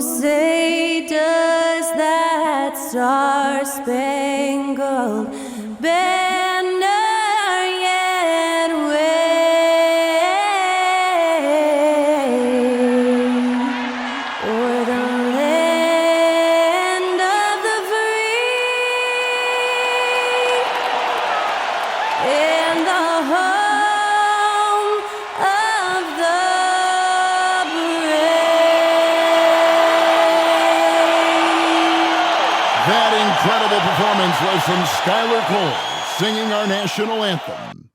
say does that star-spangled banner yet wave o'er the land of the free and the home of the That incredible performance was from Skylar Cole, singing our national anthem.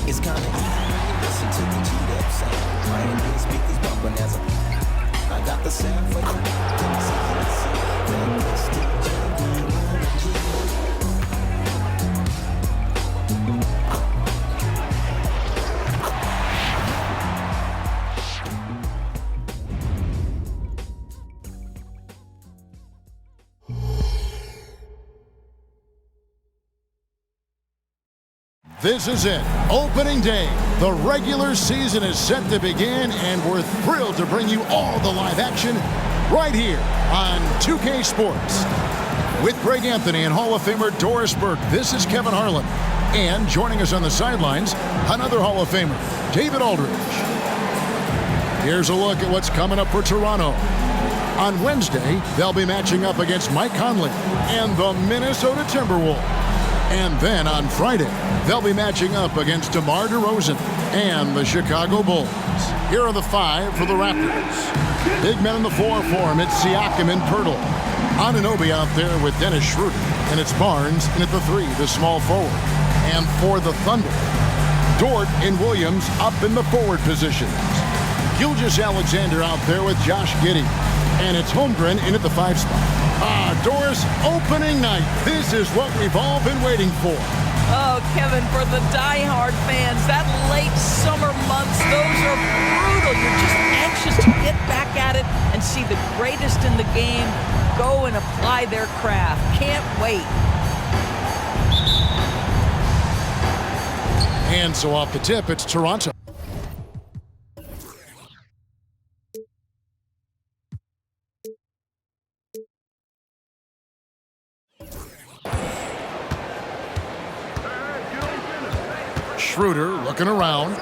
It's kinda easy. Listen to the G-Dub sound. Right in speakers bumping as I got the sound for you. This is it, opening day. The regular season is set to begin, and we're thrilled to bring you all the live action right here on 2K Sports. With Greg Anthony and Hall of Famer Doris Burke, this is Kevin Harlan. And joining us on the sidelines, another Hall of Famer, David Aldridge. Here's a look at what's coming up for Toronto. On Wednesday, they'll be matching up against Mike Conley and the Minnesota Timberwolves. And then on Friday, they'll be matching up against DeMar DeRozan and the Chicago Bulls. Here are the five for the Raptors. Big men in the four for him. It's Siakam and Pirtle. Anunoby out there with Dennis Schroeder. And it's Barnes in at the three, the small forward. And for the Thunder, Dort and Williams up in the forward positions. Gilgeous-Alexander out there with Josh Giddey. And it's Holmgren in at the 5 spot. Doris, opening night. This is what we've all been waiting for. Oh, Kevin, for the die-hard fans, that late summer months, those are brutal. You're just anxious to get back at it and see the greatest in the game go and apply their craft. Can't wait. And so off the tip, it's Toronto. Schroeder looking around.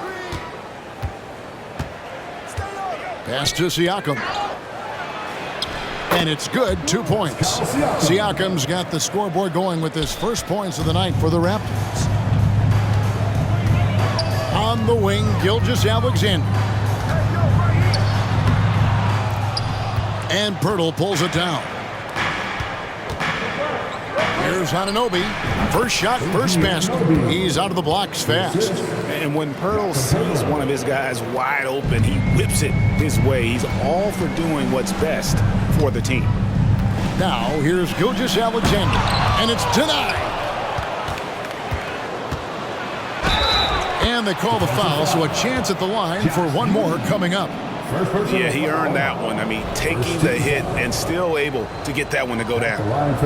Pass to Siakam. And it's good, 2 points. Siakam's got the scoreboard going with his first points of the night for the Raptors. On the wing, Gilgeous-Alexander. And Pirtle pulls it down. Here's Anunoby. First shot, first basket. He's out of the blocks fast. And when Pirtle sees one of his guys wide open, he whips it his way. He's all for doing what's best for the team. Now, here's Gilgeous-Alexander. And it's denied. And they call the foul, so a chance at the line for one more coming up. Yeah, he earned that one. I mean, taking the hit and still able to get that one to go down.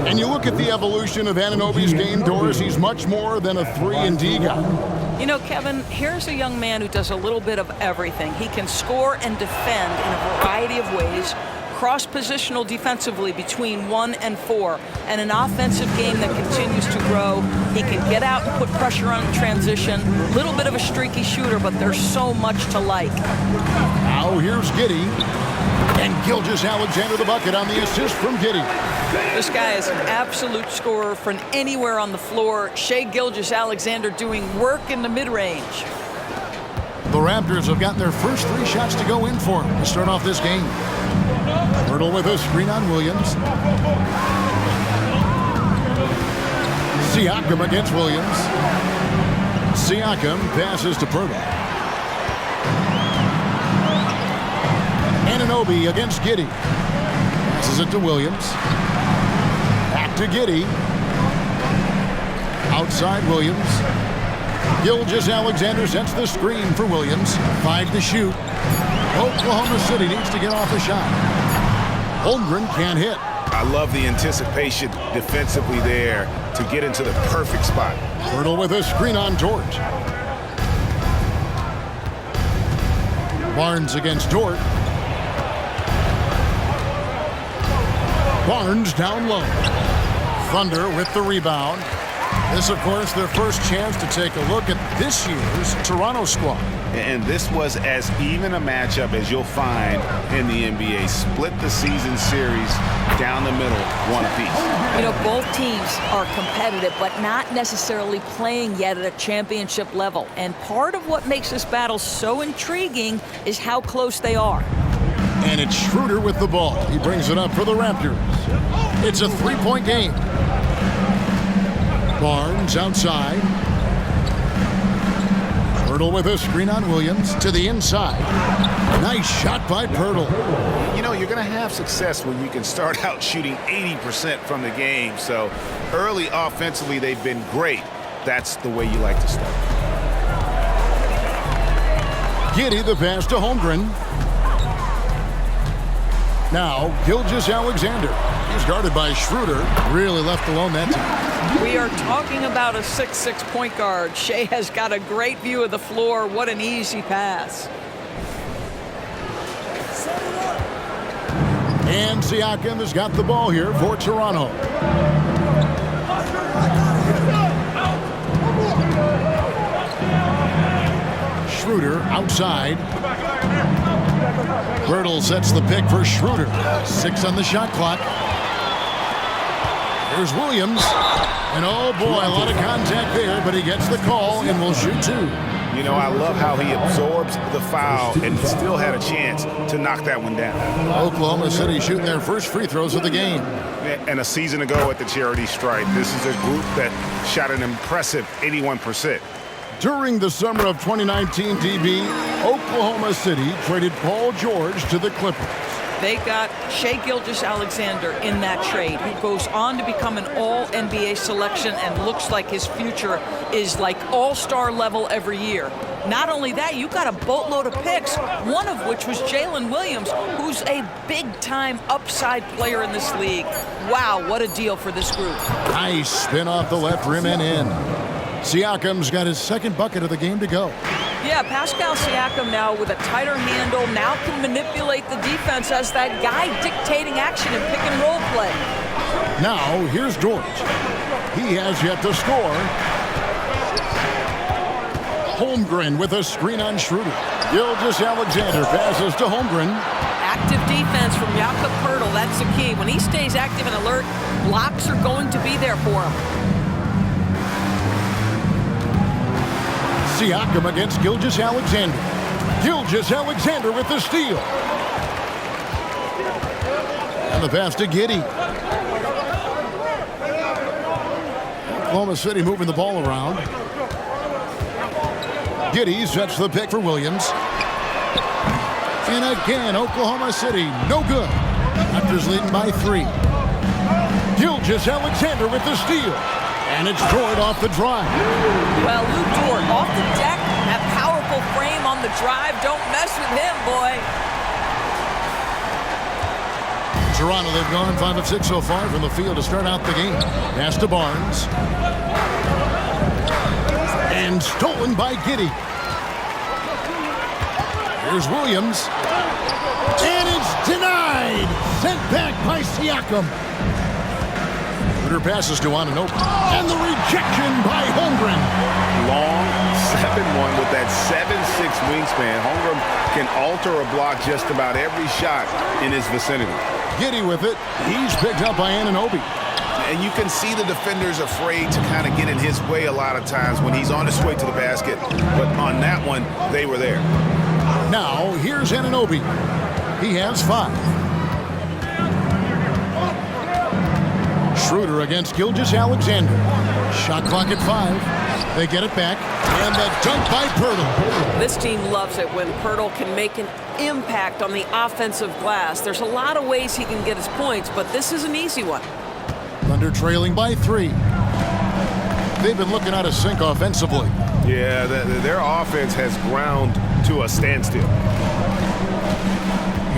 And you look at the evolution of Anunoby's game, Doris, he's much more than a 3-and-D guy. You know, Kevin, here's a young man who does a little bit of everything. He can score and defend in a variety of ways, cross-positional defensively between 1 and 4, and an offensive game that continues to grow. He can get out and put pressure on in transition. A little bit of a streaky shooter, but there's so much to like. Now here's Giddey. And Gilgeous-Alexander the bucket on the assist from Giddey. This guy is an absolute scorer from anywhere on the floor. Shai Gilgeous-Alexander doing work in the mid-range. The Raptors have got their first 3 shots to go in for him to start off this game. Pirtle with a screen on Williams. Siakam against Williams. Siakam passes to Pirtle. Anunoby against Giddey. Passes it to Williams. Back to Giddey. Outside Williams. Gilgeous-Alexander sets the screen for Williams. 5 to shoot. Oklahoma City needs to get off a shot. Holmgren can't hit. I love the anticipation defensively there to get into the perfect spot. Pirtle with a screen on Dort. Barnes against Dort. Barnes down low. Thunder with the rebound. This, of course, their first chance to take a look at this year's Toronto squad. And this was as even a matchup as you'll find in the NBA. Split the season series down the middle, one apiece. You know, both teams are competitive, but not necessarily playing yet at a championship level. And part of what makes this battle so intriguing is how close they are. And it's Schroeder with the ball. He brings it up for the Raptors. It's a three-point game. Barnes outside. Pirtle with a screen on Williams to the inside. Nice shot by Pirtle. You know, you're going to have success when you can start out shooting 80% from the game. So early offensively, they've been great. That's the way you like to start. Giddey the pass to Holmgren. Now, Gilgeous-Alexander. He's guarded by Schroeder. Really left alone that time. We are talking about a 6'6" point guard. Shea has got a great view of the floor. What an easy pass. And Siakam has got the ball here for Toronto. Schroeder outside. Birtle sets the pick for Schroeder. 6 on the shot clock. Here's Williams. And oh boy, a lot of contact there, but he gets the call and will shoot 2. You know, I love how he absorbs the foul and still had a chance to knock that one down. Oklahoma City shooting their first free throws of the game. And a season ago at the charity stripe, this is a group that shot an impressive 81%. During the summer of 2019, DB, Oklahoma City traded Paul George to the Clippers. They got Shea Gilgeous-Alexander in that trade, who goes on to become an all-NBA selection and looks like his future is like all-star level every year. Not only that, you got a boatload of picks, one of which was Jalen Williams, who's a big-time upside player in this league. Wow, what a deal for this group. Nice spin off the left rim and in. Siakam's got his second bucket of the game to go. Yeah, Pascal Siakam now with a tighter handle, now can manipulate the defense as that guy dictating action in pick and roll play. Now, here's George. He has yet to score. Holmgren with a screen on Schroeder. Gilgeous-Alexander passes to Holmgren. Active defense from Jakob Poeltl, that's the key. When he stays active and alert, blocks are going to be there for him. Siakam against Gilgeous-Alexander. Gilgeous-Alexander with the steal. And the pass to Giddey. Oklahoma City moving the ball around. Giddey sets the pick for Williams. And again, Oklahoma City, no good. Raptors leading by 3. Gilgeous-Alexander with the steal. And it's Dort off the drive. Well, Lou Dort off the deck, that powerful frame on the drive. Don't mess with him, boy. Toronto, they've gone 5 of 6 so far from the field to start out the game. Pass to Barnes. And stolen by Giddey. Here's Williams. And it's denied. Sent back by Siakam. Shooter passes to Anunoby. And the rejection by Holmgren. Long 7-1 with that 7'6" wingspan. Holmgren can alter a block just about every shot in his vicinity. Giddey with it. He's picked up by Anunoby. And you can see the defenders afraid to kind of get in his way a lot of times when he's on his way to the basket. But on that one, they were there. Now, here's Anunoby. He has 5. Schroeder against Gilgeous-Alexander. Shot clock at 5. They get it back. And the dunk by Poeltl. This team loves it when Poeltl can make an impact on the offensive glass. There's a lot of ways he can get his points, but this is an easy one. Thunder trailing by 3. They've been looking out of sync offensively. Yeah, their offense has ground to a standstill.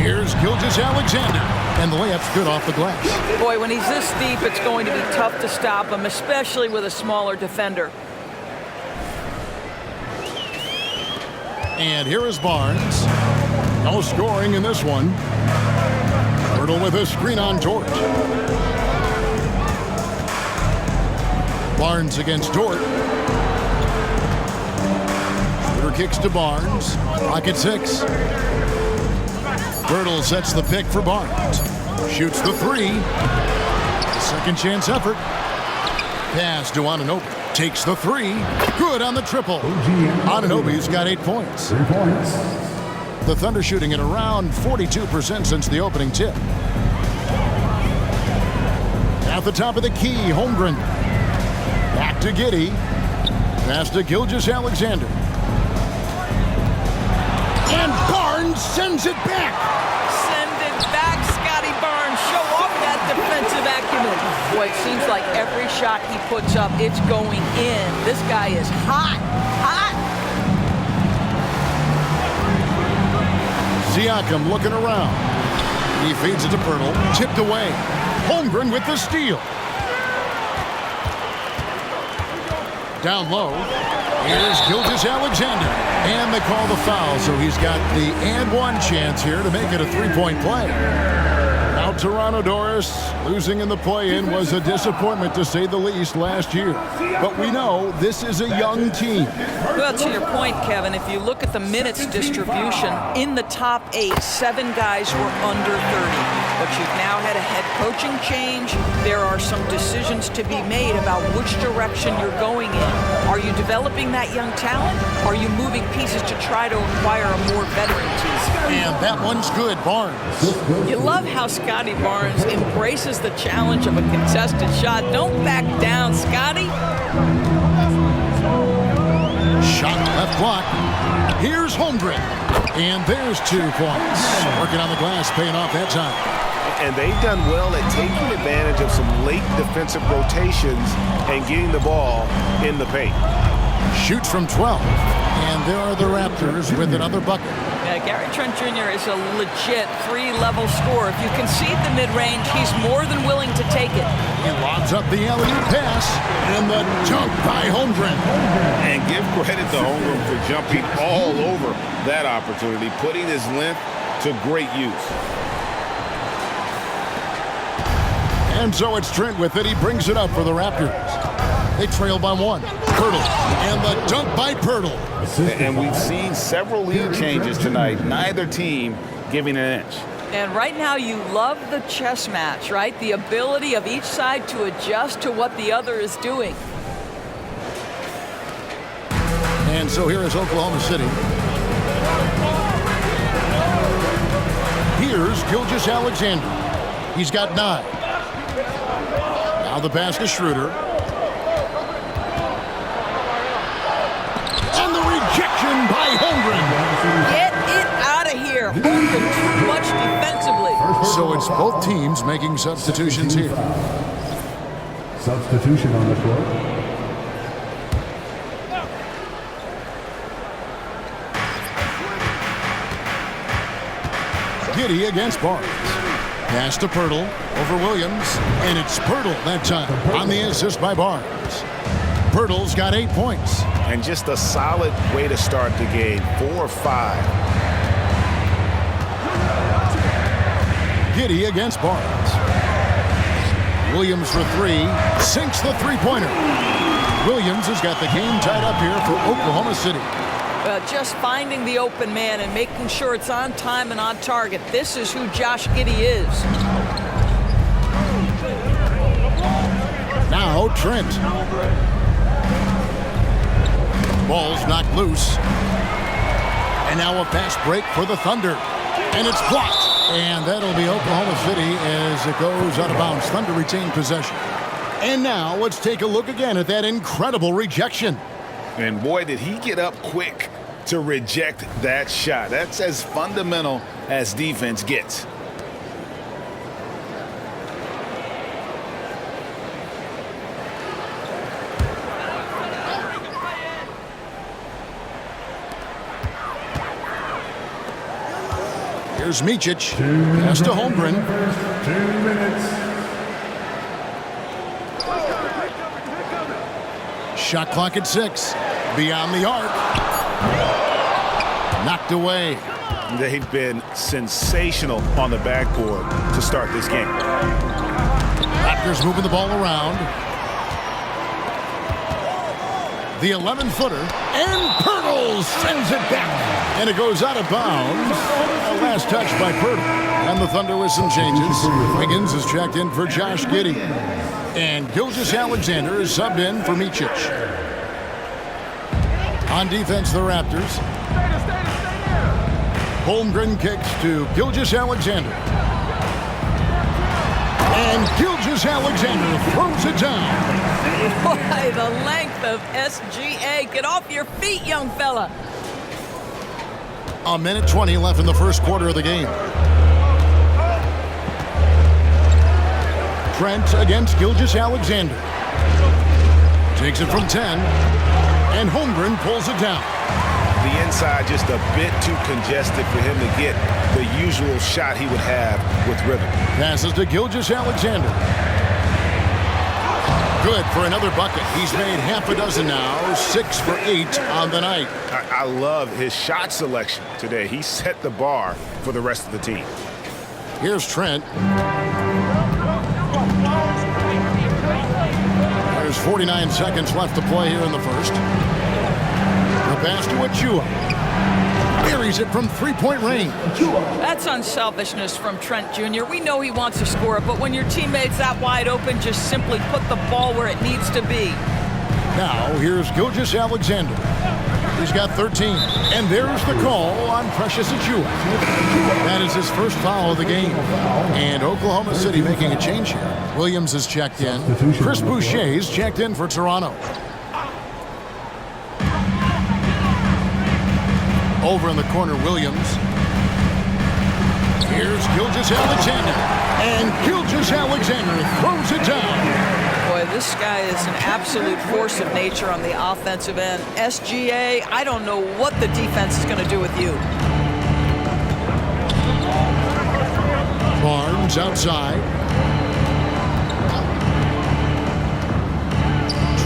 Here's Gilgeous-Alexander, and the layup's good off the glass. Boy, when he's this deep, it's going to be tough to stop him, especially with a smaller defender. And here is Barnes. No scoring in this one. Hurdle with a screen on Dort. Barnes against Dort. Shooter kicks to Barnes. Pocket 6. Birtle sets the pick for Barnes. Shoots the 3. Second chance effort. Pass to Anunoby. Takes the 3. Good on the triple. Anunoby's got 8 points. 3 points. The Thunder shooting at around 42% since the opening tip. At the top of the key, Holmgren. Back to Giddey. Pass to Gilgeous-Alexander. And Barnes sends it back. Send it back, Scotty Barnes. Show off that defensive acumen. Boy, it seems like every shot he puts up, it's going in. This guy is hot, hot. Siakam looking around. He feeds it to Pirtle. Tipped away. Holmgren with the steal. Down low. Here's Gilgeous-Alexander. And they call the foul, so he's got the and one chance here to make it a 3-point play. Now Toronto Doris losing in the play-in was a disappointment to say the least last year. But we know this is a young team. Well, to your point, Kevin, if you look at the minutes distribution, in the top 8, 7 guys were under 30. But you've now had a head coaching change. There are some decisions to be made about which direction you're going in. Are you developing that young talent? Are you moving pieces to try to acquire a more veteran team? And that one's good, Barnes. You love how Scotty Barnes embraces the challenge of a contested shot. Don't back down, Scotty. Shot left block. Here's Holmgren. And there's 2 points. Working on the glass, paying off that time. And they've done well at taking advantage of some late defensive rotations and getting the ball in the paint. Shoots from 12. And there are the Raptors with another bucket. Yeah, Gary Trent Jr. is a legit 3-level scorer. If you concede the mid-range, he's more than willing to take it. He lobs up the alley-oop pass. And the dunk by Holmgren. And give credit to Holmgren for jumping all over that opportunity, putting his length to great use. And so it's Trent with it. He brings it up for the Raptors. They trail by 1. Pirtle. And the dunk by Pirtle. And we've seen several lead changes tonight. Neither team giving an inch. And right now you love the chess match, right? The ability of each side to adjust to what the other is doing. And so here is Oklahoma City. Here's Gilgeous-Alexander. He's got 9. Now the pass to Schroeder. And the rejection by Holmgren. Get it out of here. Holmgren too much defensively. So it's both teams making substitutions here. Substitution on the court. Giddey against Barnes. Pass to Pirtle over Williams. And it's Pirtle that time on the assist by Barnes. Pirtle's got 8 points. And just a solid way to start the game. 4-5. Giddey against Barnes. Williams for 3. Sinks the 3-pointer. Williams has got the game tied up here for Oklahoma City. Just finding the open man and making sure it's on time and on target. This is who Josh Giddey is. Now Trent. Ball's knocked loose. And now a fast break for the Thunder. And it's blocked. And that'll be Oklahoma City as it goes out of bounds. Thunder retain possession. And now let's take a look again at that incredible rejection. And boy, did he get up quick to reject that shot. That's as fundamental as defense gets. Here's Micic. Pass to Holmgren. 2 minutes. Shot clock at 6. Beyond the arc. Knocked away. They've been sensational on the backboard to start this game. Raptors moving the ball around. The 11-footer. And Pirtle sends it back. And it goes out of bounds. A last touch by Pirtle. And the Thunder with some changes. Wiggins is checked in for Josh Giddey. And Gilgeous-Alexander is subbed in for Micic. On defense, the Raptors. Holmgren kicks to Gilgeous-Alexander. And Gilgeous-Alexander throws it down. Boy, the length of SGA. Get off your feet, young fella. A minute 20 left in the first quarter of the game. Trent against Gilgeous-Alexander. Takes it from 10. And Holmgren pulls it down. The inside just a bit too congested for him to get the usual shot he would have with rhythm. Passes to Gilgeous-Alexander. Good for another bucket. He's made half a dozen now, 6 for 8 on the night. I love his shot selection today. He set the bar for the rest of the team. Here's Trent. There's 49 seconds left to play here in the first. The pass to Achua. Buries it from three-point range. That's unselfishness from Trent Jr. We know he wants to score it, but when your teammate's that wide open, just simply put the ball where it needs to be. Now, here's Gilgeous-Alexander. He's got 13. And there's the call on Precious Achua. That is his first foul of the game. And Oklahoma City making a change here. Williams is checked in. Chris Boucher's checked in for Toronto. Over in the corner, Williams. Here's Gilgeous-Alexander. And Gilgeous-Alexander throws it down. Boy, this guy is an absolute force of nature on the offensive end. SGA, I don't know what the defense is going to do with you. Barnes outside.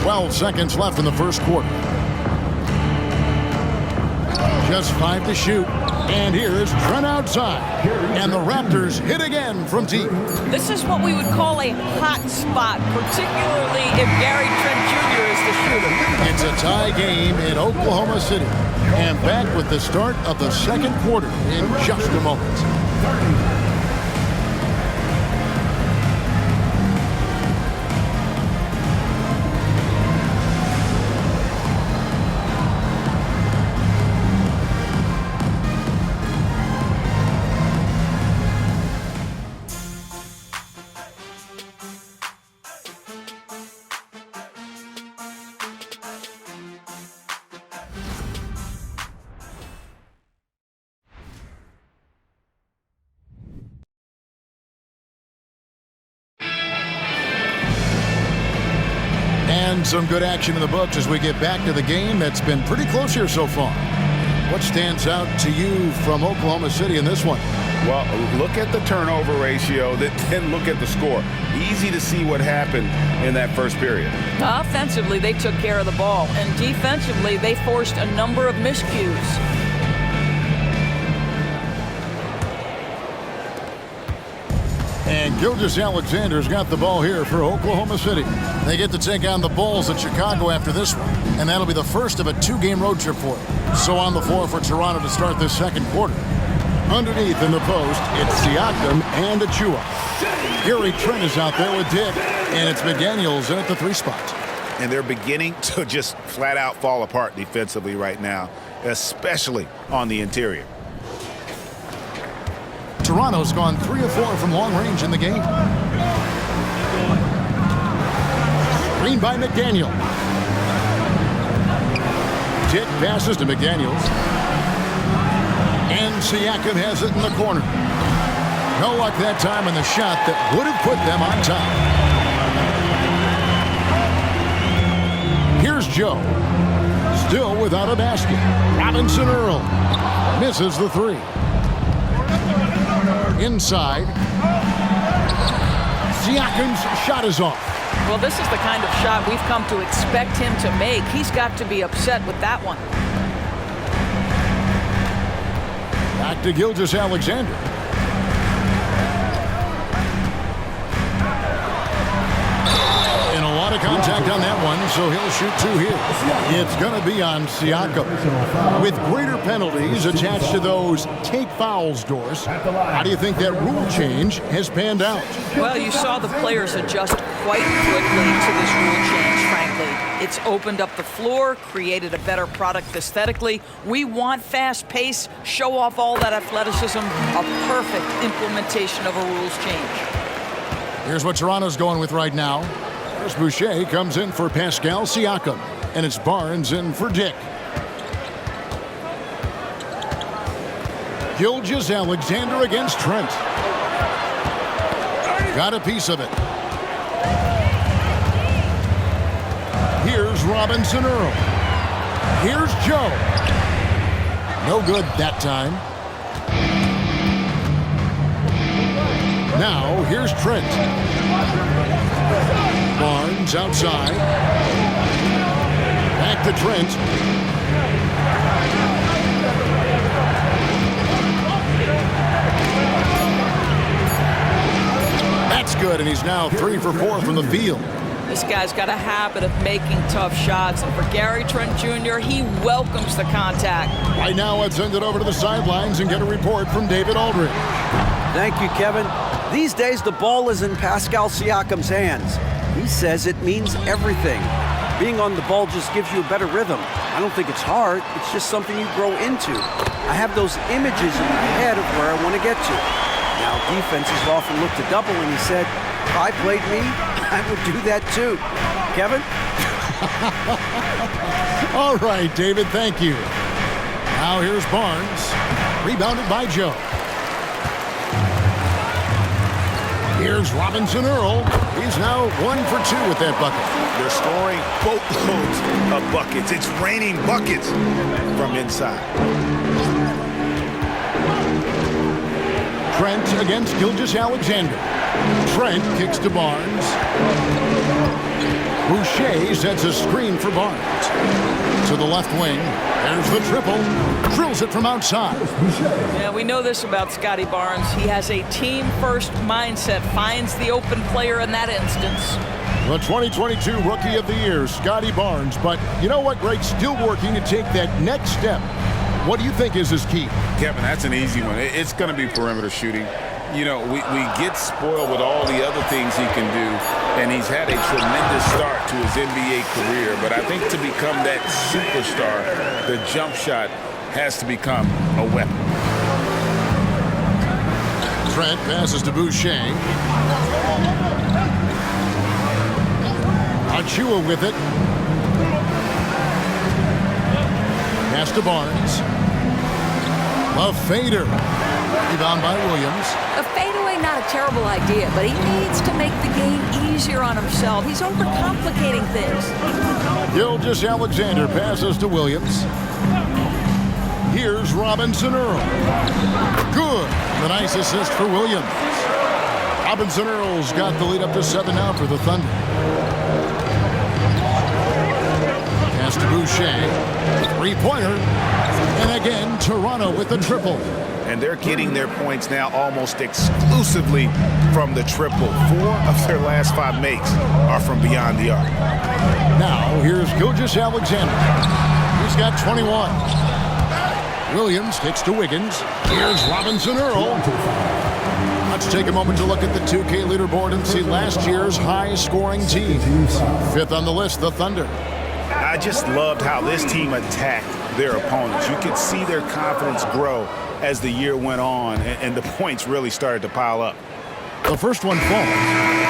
12 seconds left in the first quarter. Just 5 to shoot. And here's Trent outside. And the Raptors hit again from deep. This is what we would call a hot spot, particularly if Gary Trent Jr. is the shooter. It's a tie game in Oklahoma City. And back with the start of the second quarter in just a moment. And some good action in the books as we get back to the game that's been pretty close here so far. What stands out to you from Oklahoma City in this one? Well, look at the turnover ratio, then look at the score. Easy to see what happened in that first period. Offensively, they took care of the ball, and defensively, they forced a number of miscues. And Gilgeous-Alexander's got the ball here for Oklahoma City. They get to take on the Bulls at Chicago after this one, and that'll be the first of a 2-game road trip for them. So on the floor for Toronto to start this second quarter. Underneath in the post, it's Siakam and Achua. Gary Trent is out there with Dick, and it's McDaniels in at the 3 spot. And they're beginning to just flat out fall apart defensively right now, especially on the interior. Toronto's gone 3 of 4 from long range in the game. Screen by McDaniel. Dick passes to McDaniels. And Siakam has it in the corner. No luck that time on the shot that would have put them on top. Here's Joe. Still without a basket. Robinson Earl misses the 3. Inside. Siakam's shot is off. Well, this is the kind of shot we've come to expect him to make. He's got to be upset with that one. Back to Gilgeous-Alexander. And a lot of contact on that one, so he'll shoot two here. It's going to be on Siakam. With greater penalties attached to those take fouls, Doris, how do you think that rule change has panned out? Well, you saw the players adjust quite quickly to this rule change, frankly. It's opened up the floor, created a better product aesthetically. We want fast pace, show off all that athleticism, a perfect implementation of a rules change. Here's what Toronto's going with right now. There's Boucher comes in for Pascal Siakam, and it's Barnes in for Dick. Gilgeous-Alexander against Trent. Got a piece of it. Here's Robinson Earl. Here's Joe. No good that time. Now here's Trent. Barnes outside. Back to Trent. That's good, and he's now 3 for 4 from the field. This guy's got a habit of making tough shots, and for Gary Trent Jr., he welcomes the contact. Right now, let's send it over to the sidelines and get a report from David Aldridge. Thank you, Kevin. These days, the ball is in Pascal Siakam's hands. He says it means everything. Being on the ball just gives you a better rhythm. I don't think it's hard. It's just something you grow into. I have those images in my head of where I want to get to. Now, defenses often look to double, and he said, if I played me, I would do that too. Kevin? All right, David, thank you. Now here's Barnes. Rebounded by Joe. Here's Robinson Earl. He's now 1 for 2 with that bucket. They're scoring boatloads of buckets. It's raining buckets from inside. Trent against Gilgeous-Alexander. Trent kicks to Barnes. Boucher sets a screen for Barnes. To the left wing. There's the triple. Drills it from outside. Yeah, we know this about Scotty Barnes. He has a team-first mindset, finds the open player in that instance. The 2022 Rookie of the Year, Scotty Barnes. But you know what, Greg? Still working to take that next step. What do you think is his key? Kevin, that's an easy one. It's going to be perimeter shooting. You know, we get spoiled with all the other things he can do, and he's had a tremendous start to his NBA career. But I think to become that superstar, the jump shot has to become a weapon. Trent passes to Boucher. Achua with it. Pass to Barnes. A fader. Rebound by Williams. A fadeaway, not a terrible idea, but he needs to make the game easier on himself. He's overcomplicating things. Gilgeous-Alexander passes to Williams. Here's Robinson Earl. Good. The nice assist for Williams. Robinson Earl's got the lead up to 7 now for the Thunder. Pass to Boucher. Three-pointer. And again, Toronto with the triple. And they're getting their points now almost exclusively from the triple. 4 of their last 5 makes are from beyond the arc. Now, here's Gilgeous-Alexander. He's got 21. Williams kicks to Wiggins. Here's Robinson Earl. Let's take a moment to look at the 2K leaderboard and see last year's high-scoring team. 5th on the list, the Thunder. I just loved how this team attacked their opponents. You could see their confidence grow as the year went on, and the points really started to pile up. The first one falls.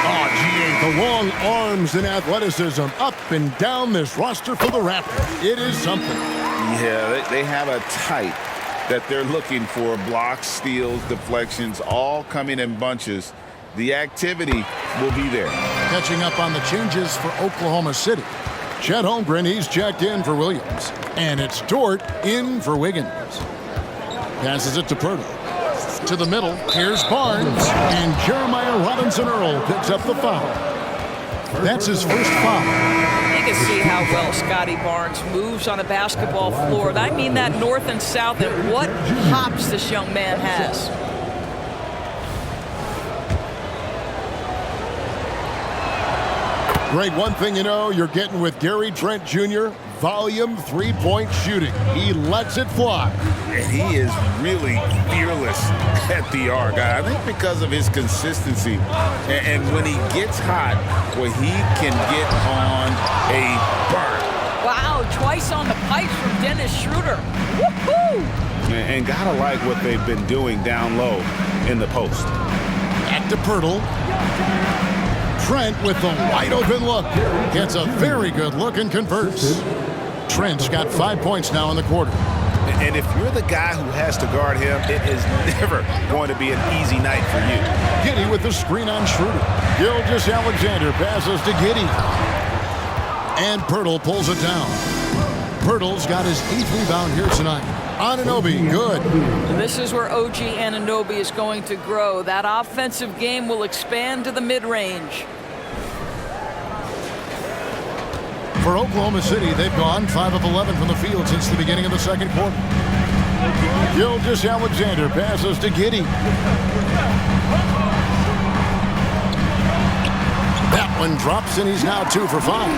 Oh, gee, the long arms and athleticism up and down this roster for the Raptors. It is something. Yeah, they have a type that they're looking for. Blocks, steals, deflections, all coming in bunches. The activity will be there. Catching up on the changes for Oklahoma City. Chet Holmgren, he's checked in for Williams. And it's Dort in for Wiggins. Passes it to Pirtle. To the middle, here's Barnes. And Jeremiah Robinson-Earl picks up the foul. That's his first foul. You can see how well Scotty Barnes moves on a basketball floor. I mean that north and south, and what hops this young man has. Greg, one thing you know you're getting with Gary Trent Jr., volume three-point shooting. He lets it fly. And he is really fearless at the arc. I think because of his consistency. And when he gets hot, well, he can get on a burn. Wow, twice on the pipes from Dennis Schroeder. Woohoo! And gotta like what they've been doing down low in the post. Back to Pirtle. Trent with the wide open look. Gets a very good look and converts. Trent's got 5 points now in the quarter. And if you're the guy who has to guard him, it is never going to be an easy night for you. Giddey with the screen on Schroeder. Gilgeous-Alexander passes to Giddey. And Pirtle pulls it down. Pirtle's got his 8th rebound here tonight. Anunoby, good. This is where OG Anunoby is going to grow. That offensive game will expand to the mid-range. For Oklahoma City, they've gone 5 of 11 from the field since the beginning of the second quarter. Gilgeous-Alexander passes to Giddey. That one drops, and he's now 2 for 5.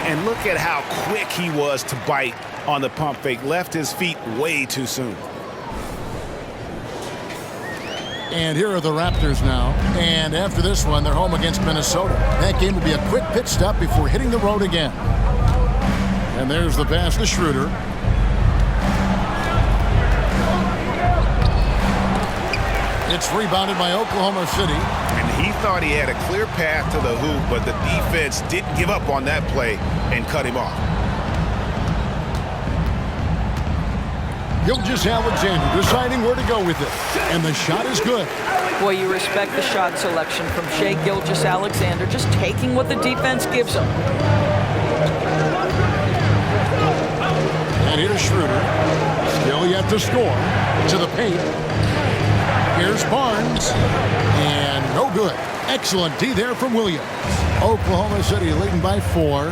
And look at how quick he was to bite on the pump fake. Left his feet way too soon. And here are the Raptors now. And after this one, they're home against Minnesota. That game will be a quick pit stop before hitting the road again. And there's the pass to Schroeder. It's rebounded by Oklahoma City. And he thought he had a clear path to the hoop, but the defense didn't give up on that play and cut him off. Gilgeous-Alexander deciding where to go with it. And the shot is good. Boy, you respect the shot selection from Shai Gilgeous-Alexander, just taking what the defense gives him. And here's Schroeder. Still yet to score. To the paint. Here's Barnes. And no good. Excellent D there from Williams. Oklahoma City leading by 4.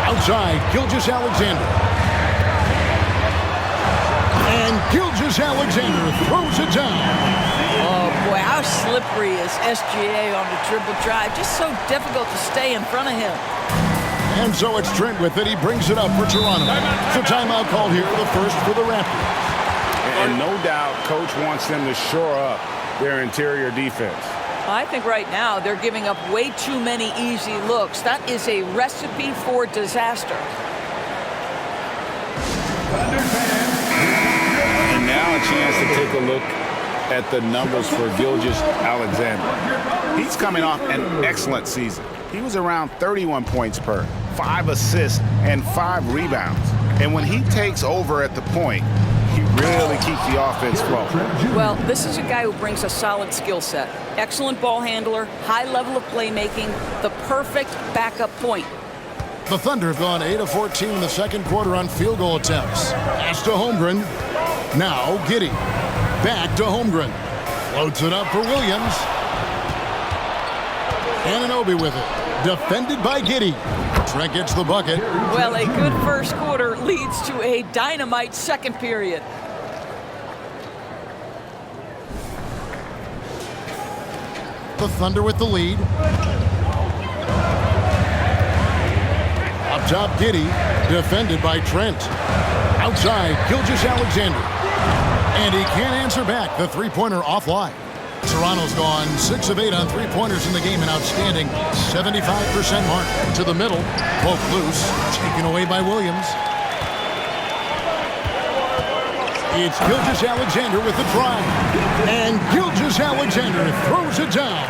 Outside, Gilgeous-Alexander. And Gilgeous-Alexander throws it down. Oh, boy, how slippery is SGA on the dribble drive. Just so difficult to stay in front of him. And so it's Trent with it. He brings it up for Toronto. So timeout called here, the first for the Raptors. And no doubt, Coach wants them to shore up their interior defense. I think right now they're giving up way too many easy looks. That is a recipe for disaster. And now a chance to take a look at the numbers for Gilgeous-Alexander. He's coming off an excellent season. He was around 31 points per, 5 assists, and 5 rebounds. And when he takes over at the point, he really keeps the offense flowing. Well, this is a guy who brings a solid skill set. Excellent ball handler, high level of playmaking, the perfect backup point. The Thunder have gone 8 of 14 in the second quarter on field goal attempts. Pass to Holmgren. Now Giddey. Back to Holmgren. Floats it up for Williams. Anunoby with it. Defended by Giddey. Trent gets the bucket. Well, a good first quarter leads to a dynamite second period. The Thunder with the lead. Up top, Giddey. Defended by Trent. Outside, Gilgeous-Alexander. And he can't answer back. The three-pointer offline. Toronto's gone 6 of 8 on three-pointers in the game, an outstanding 75% mark. To the middle, poke loose, taken away by Williams. It's Gilgeous-Alexander with the drive. And Gilgeous-Alexander throws it down.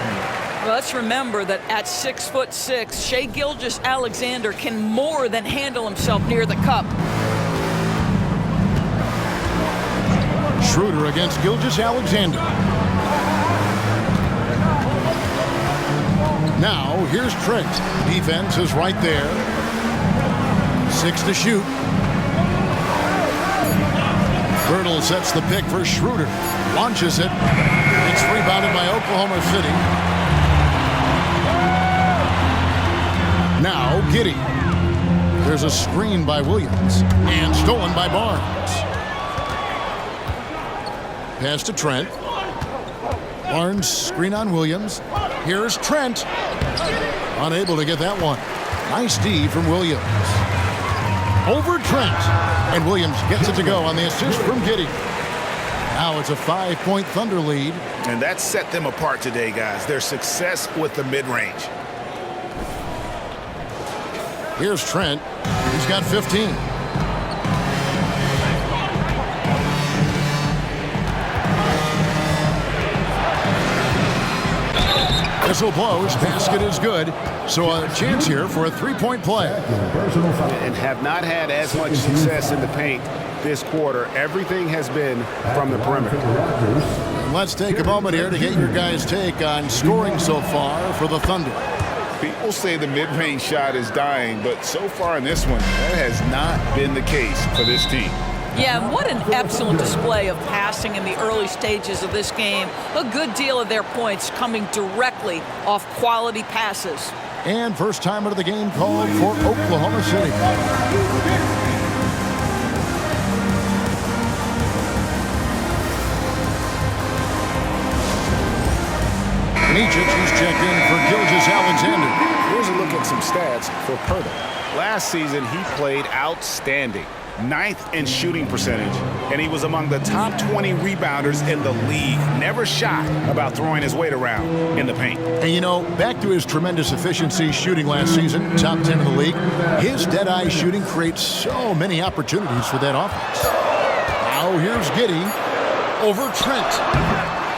Well, let's remember that at 6'6", Shai Gilgeous-Alexander can more than handle himself near the cup. Schroeder against Gilgeous-Alexander. Now, here's Trent. Defense is right there. 6 to shoot. Pirtle sets the pick for Schroeder. Launches it. It's rebounded by Oklahoma City. Now Giddey. There's a screen by Williams. And stolen by Barnes. Pass to Trent. Barnes screen on Williams. Here's Trent. Unable to get that one. Nice D from Williams. Over Trent. And Williams gets it to go on the assist from Giddey. Now it's a 5-point Thunder lead. And that set them apart today, guys. Their success with the mid-range. Here's Trent. He's got 15. Whistle blows. Basket is good. So a chance here for a three-point play. And have not had as much success in the paint this quarter. Everything has been from the perimeter. Let's take a moment here to get your guys' take on scoring so far for the Thunder. People say the mid-range shot is dying, but so far in this one, that has not been the case for this team. Yeah, and what an excellent display of passing in the early stages of this game. A good deal of their points coming directly off quality passes. And first timer of the game called for Oklahoma City. Micic, who's checked in for Gilgeous-Alexander. Here's a look at some stats for Pirtle. Last season, he played outstanding. 9th in shooting percentage, and he was among the top 20 rebounders in the league. Never shy about throwing his weight around in the paint. And you know, back to his tremendous efficiency shooting last season, top 10 in the league, his dead-eye shooting creates so many opportunities for that offense. Now here's Giddey over Trent.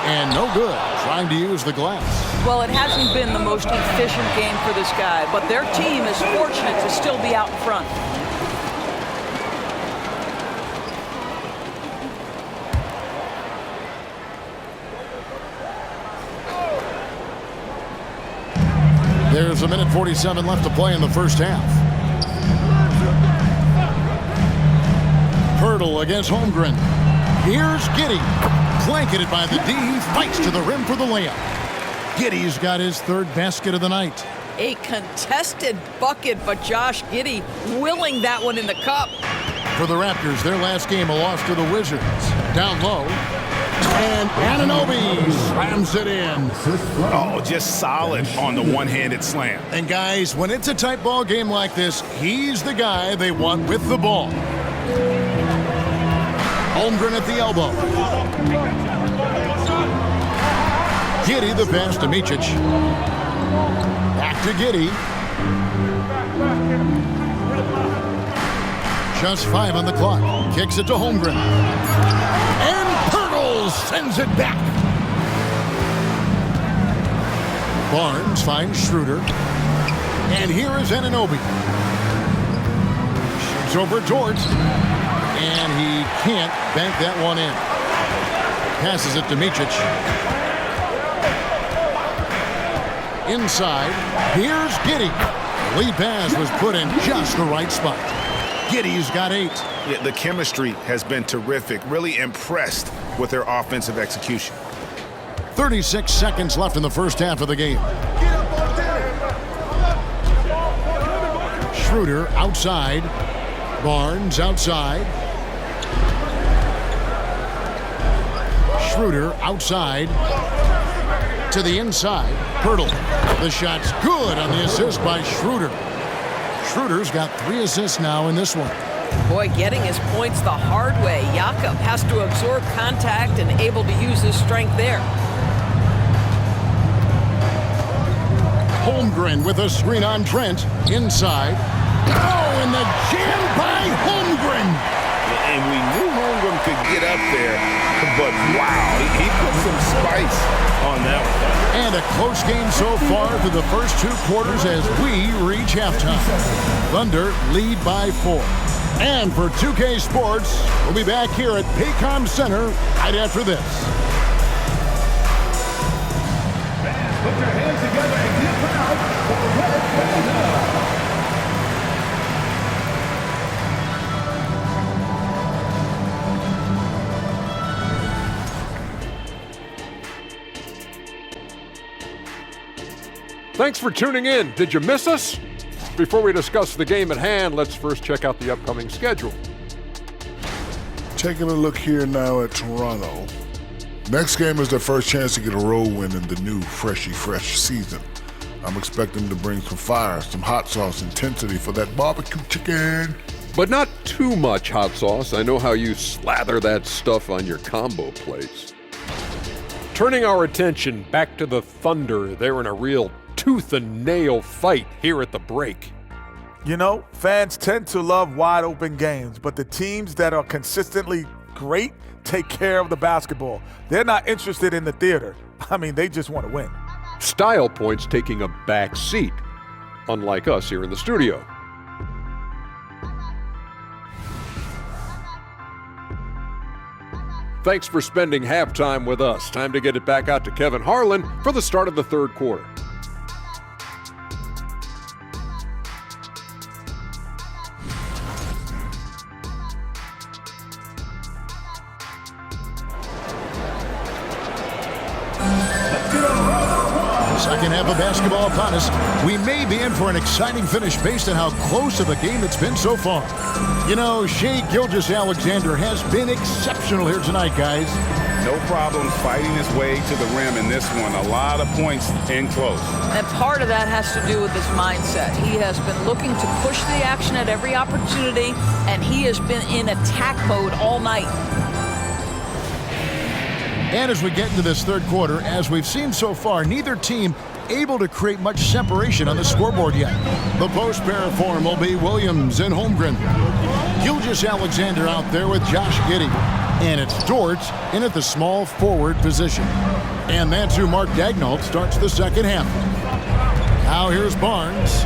And no good, trying to use the glass. Well, it hasn't been the most efficient game for this guy, but their team is fortunate to still be out in front. There's a minute 47 left to play in the first half. Pirtle against Holmgren. Here's Giddey. Blanketed by the D. He fights to the rim for the layup. Giddey's got his third basket of the night. A contested bucket, but Josh Giddey willing that one in the cup. For the Raptors, their last game, a loss to the Wizards. Down low. And Anunoby slams it in. Oh, just solid on the one-handed slam. And guys, when it's a tight ball game like this, he's the guy they want with the ball. Holmgren at the elbow. Giddey the pass to Micic. Back to Giddey. Just 5 on the clock. Kicks it to Holmgren. And Pirtle sends it back. Barnes finds Schroeder. And here is Anunoby. Shoots over Dort. And he can't bank that one in. Passes it to Micic. Inside. Here's Giddey. The lead pass was put in just the right spot. Giddey's got 8. Yeah, the chemistry has been terrific. Really impressed with their offensive execution. 36 seconds left in the first half of the game. Schroeder outside. Barnes outside. Schroeder outside. To the inside. Pirtle. The shot's good on the assist by Schroeder. Schroeder's got 3 assists now in this one. Boy, getting his points the hard way. Jakob has to absorb contact and able to use his strength there. Holmgren with a screen on Trent. Inside. Oh, and the jam by Holmgren. And we knew Holmgren could get up there, but wow, he put some spice on that one. And a close game so far through the first 2 quarters as we reach halftime. Thunder lead by 4. And for 2K Sports, we'll be back here at Paycom Center right after this. Put your hands together and get proud for Red Thunder. Thanks for tuning in. Did you miss us? Before we discuss the game at hand, let's first check out the upcoming schedule. Taking a look here now at Toronto. Next game is their first chance to get a road win in the new fresh season. I'm expecting to bring some fire, some hot sauce intensity for that barbecue chicken. But not too much hot sauce. I know how you slather that stuff on your combo plates. Turning our attention back to the Thunder, they're in a real tooth and nail fight here at the break. You know, fans tend to love wide open games, but the teams that are consistently great take care of the basketball. They're not interested in the theater. I mean, they just want to win. Style points taking a back seat, unlike us here in the studio. Thanks for spending halftime with us. Time to get it back out to Kevin Harlan for the start of the third quarter. Second half of basketball upon us. We may be in for an exciting finish based on how close of a game it's been so far. You know, Shai Gilgeous-Alexander has been exceptional here tonight, guys. No problems fighting his way to the rim in this one. A lot of points in close. And part of that has to do with his mindset. He has been looking to push the action at every opportunity, and he has been in attack mode all night. And as we get into this third quarter, as we've seen so far, neither team able to create much separation on the scoreboard yet. The post pair form will be Williams and Holmgren. Gilgeous-Alexander out there with Josh Giddey. And it's Dort in at the small forward position. And that's who Mark Daigneault starts the second half. Now here's Barnes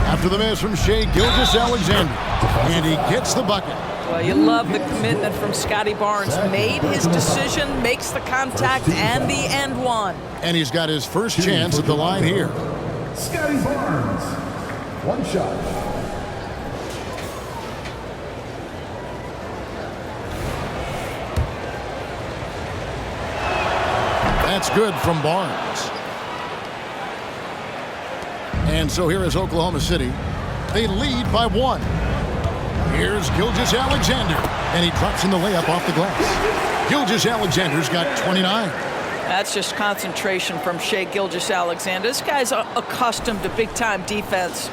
after the miss from Shai Gilgeous-Alexander. And he gets the bucket. Well, you love the commitment from Scotty Barnes. Made his decision, makes the contact, and the end one. And he's got his first chance at the line here. Scotty Barnes, one shot. That's good from Barnes. And so here is Oklahoma City. They lead by 1. Here's Gilgeous-Alexander, and he drops in the layup off the glass. Gilgeous-Alexander's got 29. That's just concentration from Shai Gilgeous-Alexander. This guy's accustomed to big-time defense.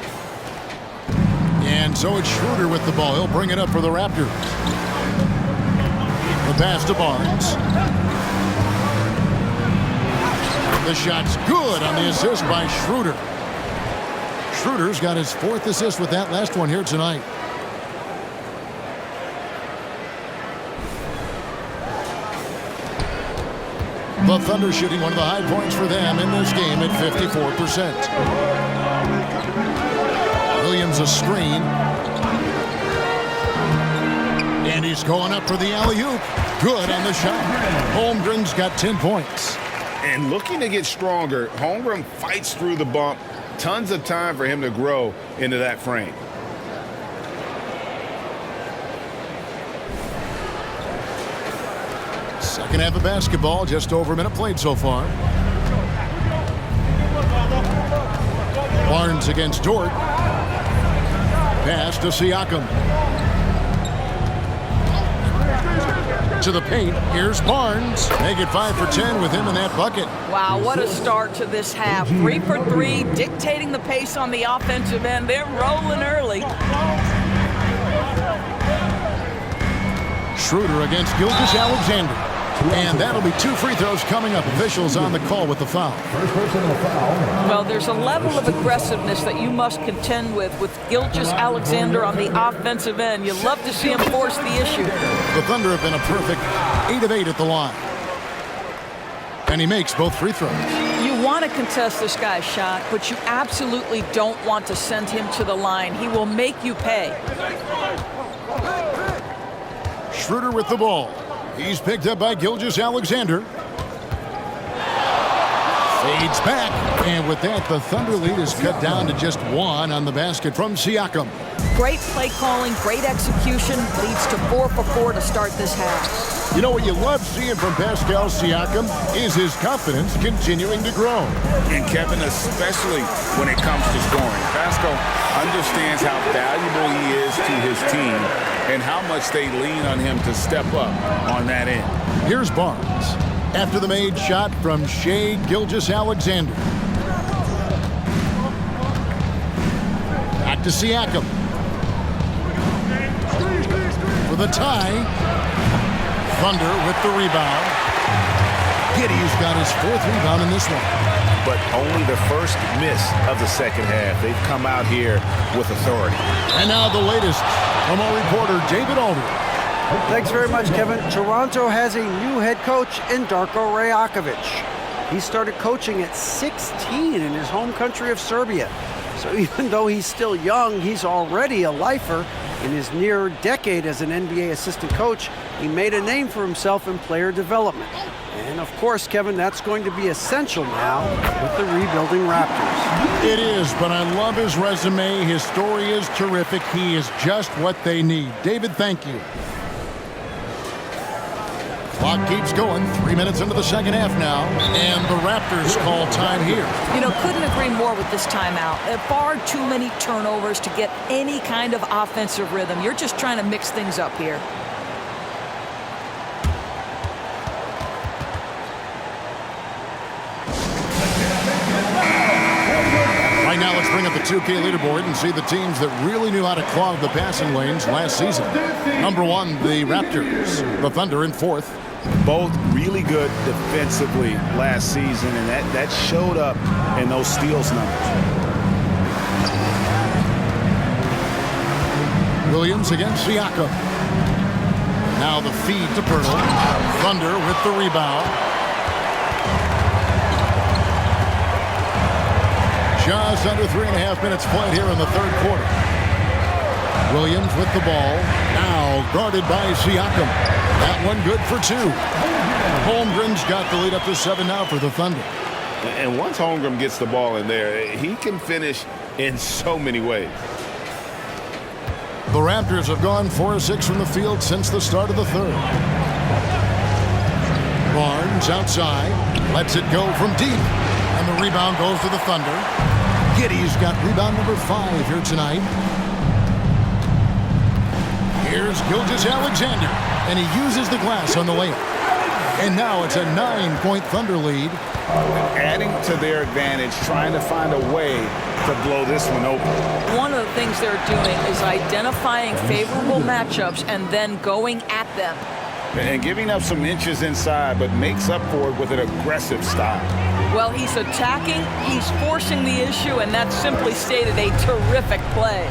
And so it's Schroeder with the ball. He'll bring it up for the Raptors. The pass to Barnes. The shot's good on the assist by Schroeder. Schroeder's got his 4th assist with that last one here tonight. The Thunder shooting one of the high points for them in this game at 54%. Williams a screen. And he's going up for the alley-oop. Good on the shot. Holmgren's got 10 points. And looking to get stronger, Holmgren fights through the bump. Tons of time for him to grow into that frame. Second half of basketball, just over a minute played so far. Barnes against Dort. Pass to Siakam. To the paint, here's Barnes. Make it 5 for 10 with him in that bucket. Wow, what a start to this half. 3 for 3, dictating the pace on the offensive end. They're rolling early. Schroeder against Gilgeous-Alexander. And that'll be 2 free throws coming up. Officials on the call with the foul. First personal foul. Well, there's a level of aggressiveness that you must contend with Gilgeous-Alexander on the offensive end. You love to see him force the issue. The Thunder have been a perfect 8 of 8 at the line. And he makes both free throws. You want to contest this guy's shot, but you absolutely don't want to send him to the line. He will make you pay. Schroeder with the ball. He's picked up by Gilgeous-Alexander. Fades back, and with that, the Thunder lead is cut down to just 1 on the basket from Siakam. Great play calling, great execution, leads to 4 for 4 to start this half. You know what you love seeing from Pascal Siakam is his confidence continuing to grow. And Kevin, especially when it comes to scoring, Pascal understands how valuable he is to his team and how much they lean on him to step up on that end. Here's Barnes after the made shot from Shai Gilgeous-Alexander. Back to Siakam. For the tie. Thunder with the rebound. Giddey's got his 4th rebound in this one. But only the first miss of the second half. They've come out here with authority. And now the latest from our reporter, David Aldridge. Thanks very much, Kevin. Toronto has a new head coach in Darko Rajakovic. He started coaching at 16 in his home country of Serbia. So even though he's still young, he's already a lifer. In his near decade as an NBA assistant coach, he made a name for himself in player development. And of course, Kevin, that's going to be essential now with the rebuilding Raptors. It is, but I love his resume. His story is terrific. He is just what they need. David, thank you. Clock keeps going. 3 minutes into the second half now. And the Raptors call time here. You know, couldn't agree more with this timeout. Far too many turnovers to get any kind of offensive rhythm. You're just trying to mix things up here. Right now, let's bring up the 2K leaderboard and see the teams that really knew how to clog the passing lanes last season. Number 1, the Raptors. The Thunder in 4th. Both really good defensively last season, and that showed up in those steals numbers. Williams against Siakam. Now the feed to Pirtle. Thunder with the rebound. Just under 3.5 minutes played here in the third quarter. Williams with the ball. Now guarded by Siakam. That one good for 2. Holmgren's got the lead up to 7 now for the Thunder. And once Holmgren gets the ball in there, he can finish in so many ways. The Raptors have gone 4 of 6 from the field since the start of the third. Barnes outside. Lets it go from deep. And the rebound goes to the Thunder. Giddey's got rebound number 5 here tonight. Here's Gilgeous-Alexander, and he uses the glass on the layup. And now it's a 9-point Thunder lead. Adding to their advantage, trying to find a way to blow this one open. One of the things they're doing is identifying favorable matchups and then going at them. And giving up some inches inside, but makes up for it with an aggressive style. Well, he's attacking, he's forcing the issue, and that's simply stated a terrific play.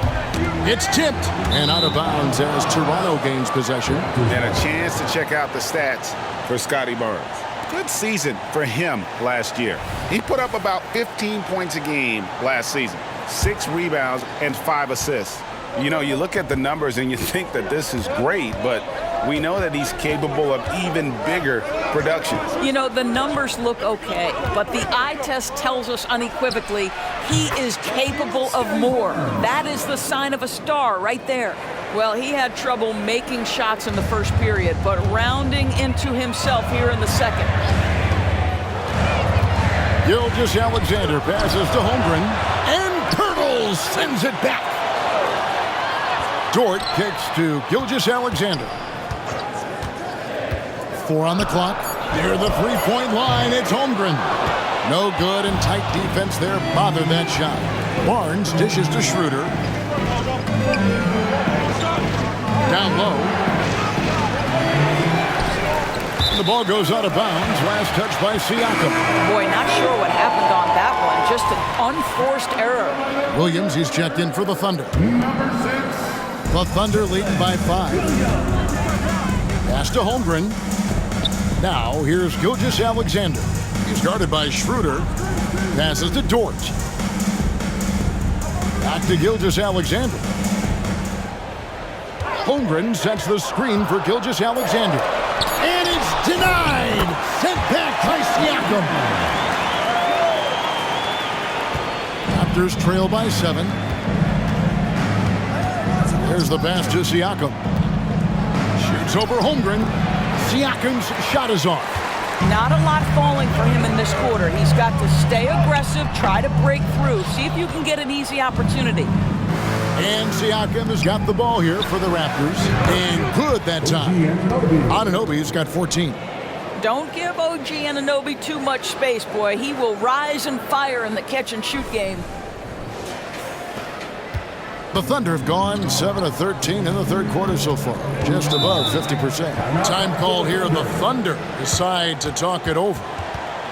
It's tipped and out of bounds as Toronto gains possession. And a chance to check out the stats for Scotty Barnes. Good season for him last year. He put up about 15 points a game last season, 6 rebounds and 5 assists. You know, you look at the numbers and you think that this is great, but we know that he's capable of even bigger productions. You know, the numbers look okay, but the eye test tells us unequivocally he is capable of more. That is the sign of a star right there. Well, he had trouble making shots in the first period, but rounding into himself here in the second. Gilgeous-Alexander passes to Holmgren, and Pirtle sends it back. Dort kicks to Gilgeous-Alexander. 4 on the clock. Near the three-point line, it's Holmgren. No good, and tight defense there bothered that shot. Barnes dishes to Schroeder. Down low. The ball goes out of bounds. Last touch by Siakam. Boy, not sure what happened on that one. Just an unforced error. Williams, he's checked in for the Thunder. The Thunder leading by 5. Pass to Holmgren. Now, here's Gilgeous-Alexander. He's guarded by Schroeder. Passes to Dort. Back to Gilgeous-Alexander. Holmgren sets the screen for Gilgeous-Alexander. And it's denied! Sent back by Siakam. Raptors trail by 7. There's the pass to Siakam. Shoots over Holmgren. Siakam's shot is off. Not a lot falling for him in this quarter. He's got to stay aggressive, try to break through, see if you can get an easy opportunity. And Siakam has got the ball here for the Raptors. And good that time. Anunoby's got 14. Don't give OG Anunoby too much space, boy. He will rise and fire in the catch-and-shoot game. The Thunder have gone 7 of 13 in the third quarter so far, just above 50%. Time called here, and the Thunder decide to talk it over.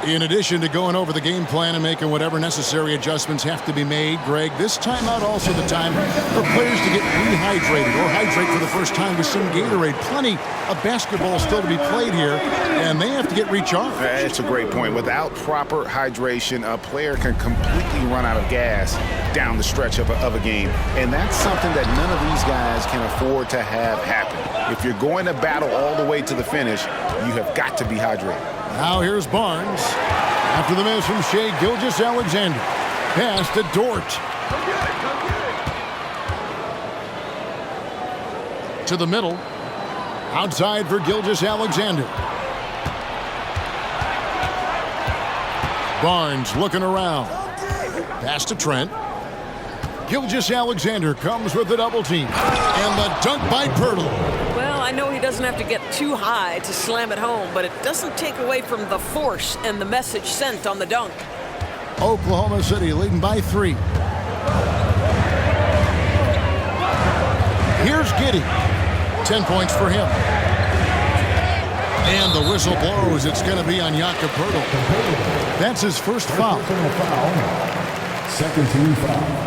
In addition to going over the game plan and making whatever necessary adjustments have to be made, Greg, this timeout also the time for players to get rehydrated or hydrate for the first time with some Gatorade. Plenty of basketball still to be played here, and they have to get recharged. That's a great point. Without proper hydration, a player can completely run out of gas down the stretch of a game, and that's something that none of these guys can afford to have happen. If you're going to battle all the way to the finish, you have got to be hydrated. Now here's Barnes. After the miss from Shea Gilgeous-Alexander. Pass to Dort. To the middle. Outside for Gilgeous-Alexander. Barnes looking around. Pass to Trent. Gilgeous-Alexander comes with the double team. And the dunk by Pirtle. Well, I know he doesn't have to get too high to slam it home, but it doesn't take away from the force and the message sent on the dunk. Oklahoma City leading by 3. Here's Giddey. 10 points for him. And the whistle blows. It's going to be on Jakob Poeltl. That's his first foul. Second team foul.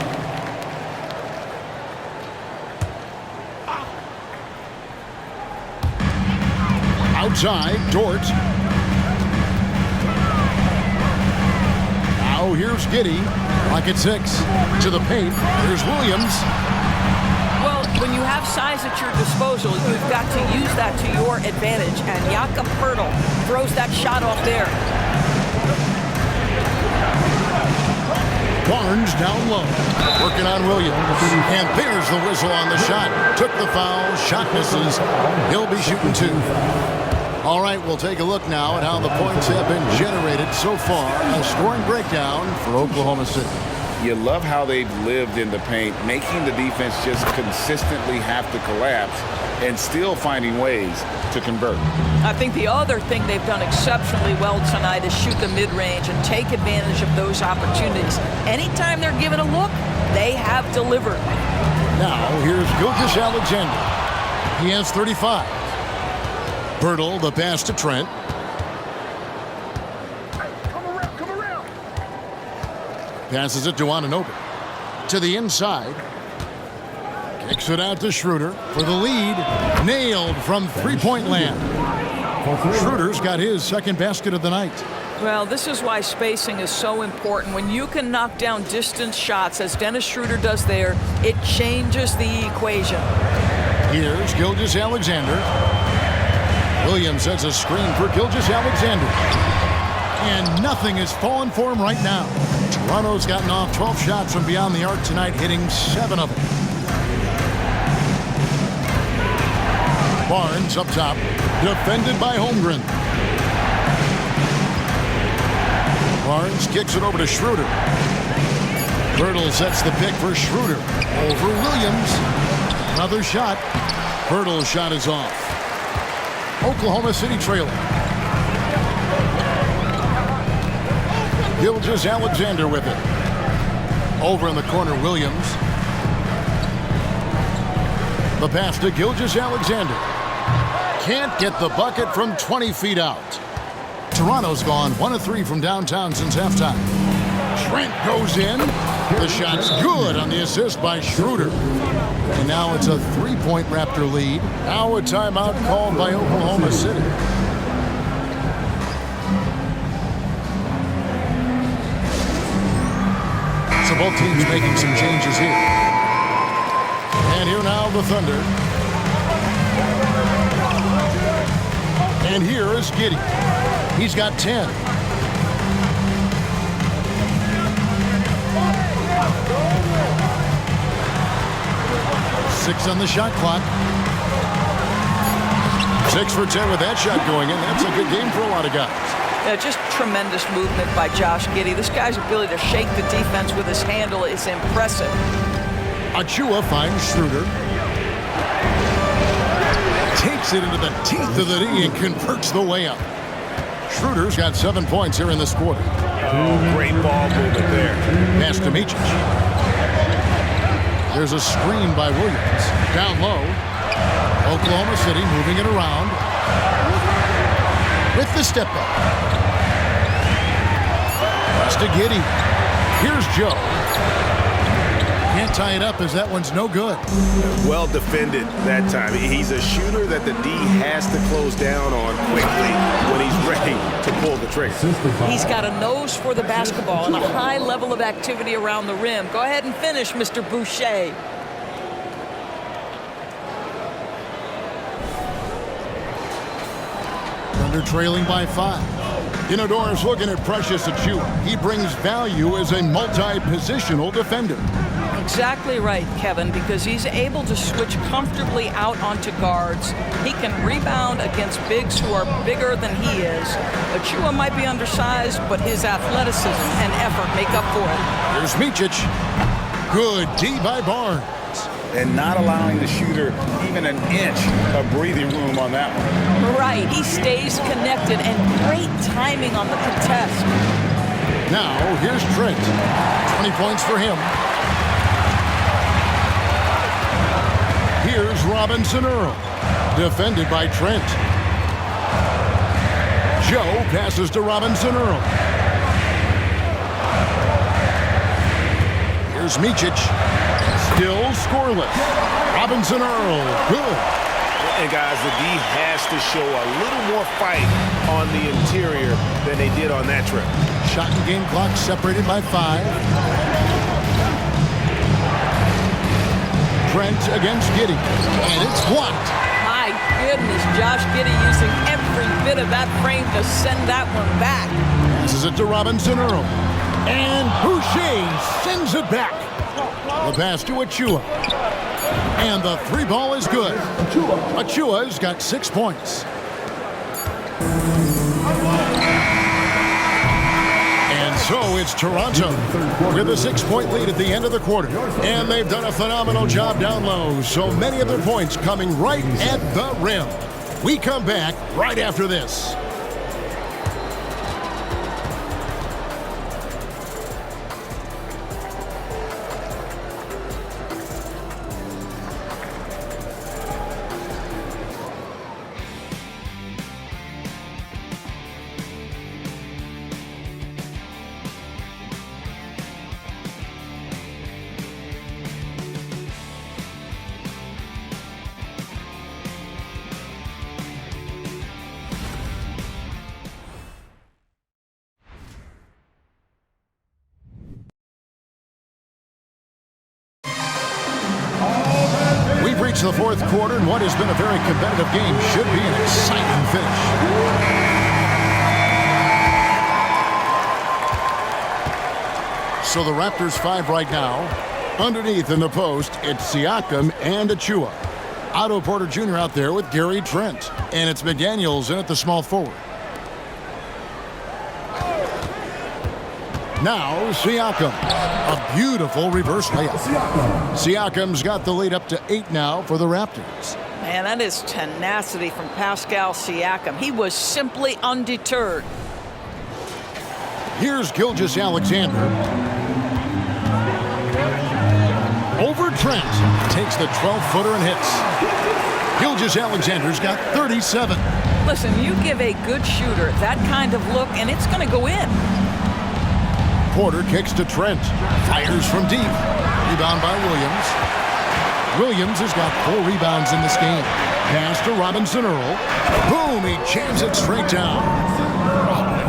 Outside, Dort. Now here's Giddey. Like at 6. To the paint. Here's Williams. Well, when you have size at your disposal, you've got to use that to your advantage. And Jakob Poeltl throws that shot off there. Barnes down low. Working on Williams. And there's the whistle on the shot. Took the foul. Shot misses. He'll be shooting 2. All right, we'll take a look now at how the points have been generated so far. A scoring breakdown for Oklahoma City. You love how they've lived in the paint, making the defense just consistently have to collapse and still finding ways to convert. I think the other thing they've done exceptionally well tonight is shoot the mid-range and take advantage of those opportunities. Anytime they're given a look, they have delivered. Now, here's Gilgeous-Alexander. He has 35. Poeltl, the pass to Trent. Come around. Passes it to Anunoby. To the inside. Kicks it out to Schroeder for the lead. Nailed from three-point land. Schroeder's got his second basket of the night. Well, this is why spacing is so important. When you can knock down distance shots, as Dennis Schroeder does there, it changes the equation. Here's Gilgeous-Alexander. Williams sets a screen for Gilgeous-Alexander. And nothing is falling for him right now. Toronto's gotten off 12 shots from beyond the arc tonight, hitting 7 of them. Barnes up top, defended by Holmgren. Barnes kicks it over to Schroeder. Poeltl sets the pick for Schroeder. Over Williams. Another shot. Poeltl's shot is off. Oklahoma City trailing. Gilgeous-Alexander with it. Over in the corner, Williams. The pass to Gilgeous-Alexander. Can't get the bucket from 20 feet out. Toronto's gone 1 of 3 from downtown since halftime. Trent goes in. The shot's good on the assist by Schroeder. And now it's a 3-point Raptor lead. Now a timeout called by Oklahoma City. So both teams making some changes here. And here now the Thunder. And here is Giddey. He's got 10. Six on the shot clock. 6 for 10 with that shot going in. That's a good game for a lot of guys. Yeah, just tremendous movement by Josh Giddey. This guy's ability to shake the defense with his handle is impressive. Achua finds Schroeder. Takes it into the teeth of the knee and converts the layup. Schroeder's got 7 points here in this quarter. Oh, great ball movement there. Pass to Micic. There's a screen by Williams. Down low. Oklahoma City moving it around. With the step back. Pass to Giddey. Here's Joe. Can't tie it up as that one's no good. Well defended that time. He's a shooter that the D has to close down on quickly when he's ready to pull the trigger. He's got a nose for the basketball and a high level of activity around the rim. Go ahead and finish, Mr. Boucher. Thunder trailing by 5. Inodor's looking at Precious Achua. He brings value as a multi-positional defender. Exactly right, Kevin, because he's able to switch comfortably out onto guards. He can rebound against bigs who are bigger than he is. Achua might be undersized, but his athleticism and effort make up for it. Here's Micic. Good D by Barnes. And not allowing the shooter even an inch of breathing room on that one. Right, he stays connected and great timing on the contest. Now, here's Trent. 20 points for him. Here's Robinson Earl. Defended by Trent. Joe passes to Robinson Earl. Here's Micic. Still scoreless. Robinson Earl. Good. And guys, the D has to show a little more fight on the interior than they did on that trip. Shot and game clock separated by 5. Trent against Giddey. And it's blocked. My goodness, Josh Giddey using every bit of that frame to send that one back. Passes it to Robinson Earl. And Boucher sends it back. The pass to Achua. And the 3 ball is good. Achua's got 6 points. And so it's Toronto with a 6-point lead at the end of the quarter. And they've done a phenomenal job down low. So many of their points coming right at the rim. We come back right after this. Reach the fourth quarter, and what has been a very competitive game should be an exciting finish. So the Raptors 5 right now. Underneath in the post, it's Siakam and Achua. Otto Porter Jr. out there with Gary Trent. And it's McDaniels in at the small forward. Now Siakam. A beautiful reverse layup. Siakam's got the lead up to 8 now for the Raptors. Man, that is tenacity from Pascal Siakam. He was simply undeterred. Here's Gilgeous-Alexander. Over Trent. Takes the 12-footer and hits. Gilgeous-Alexander's got 37. Listen, you give a good shooter that kind of look, and it's going to go in. Porter kicks to Trent. Fires from deep. Rebound by Williams. Williams has got 4 rebounds in this game. Pass to Robinson Earl. Boom! He jams it straight down.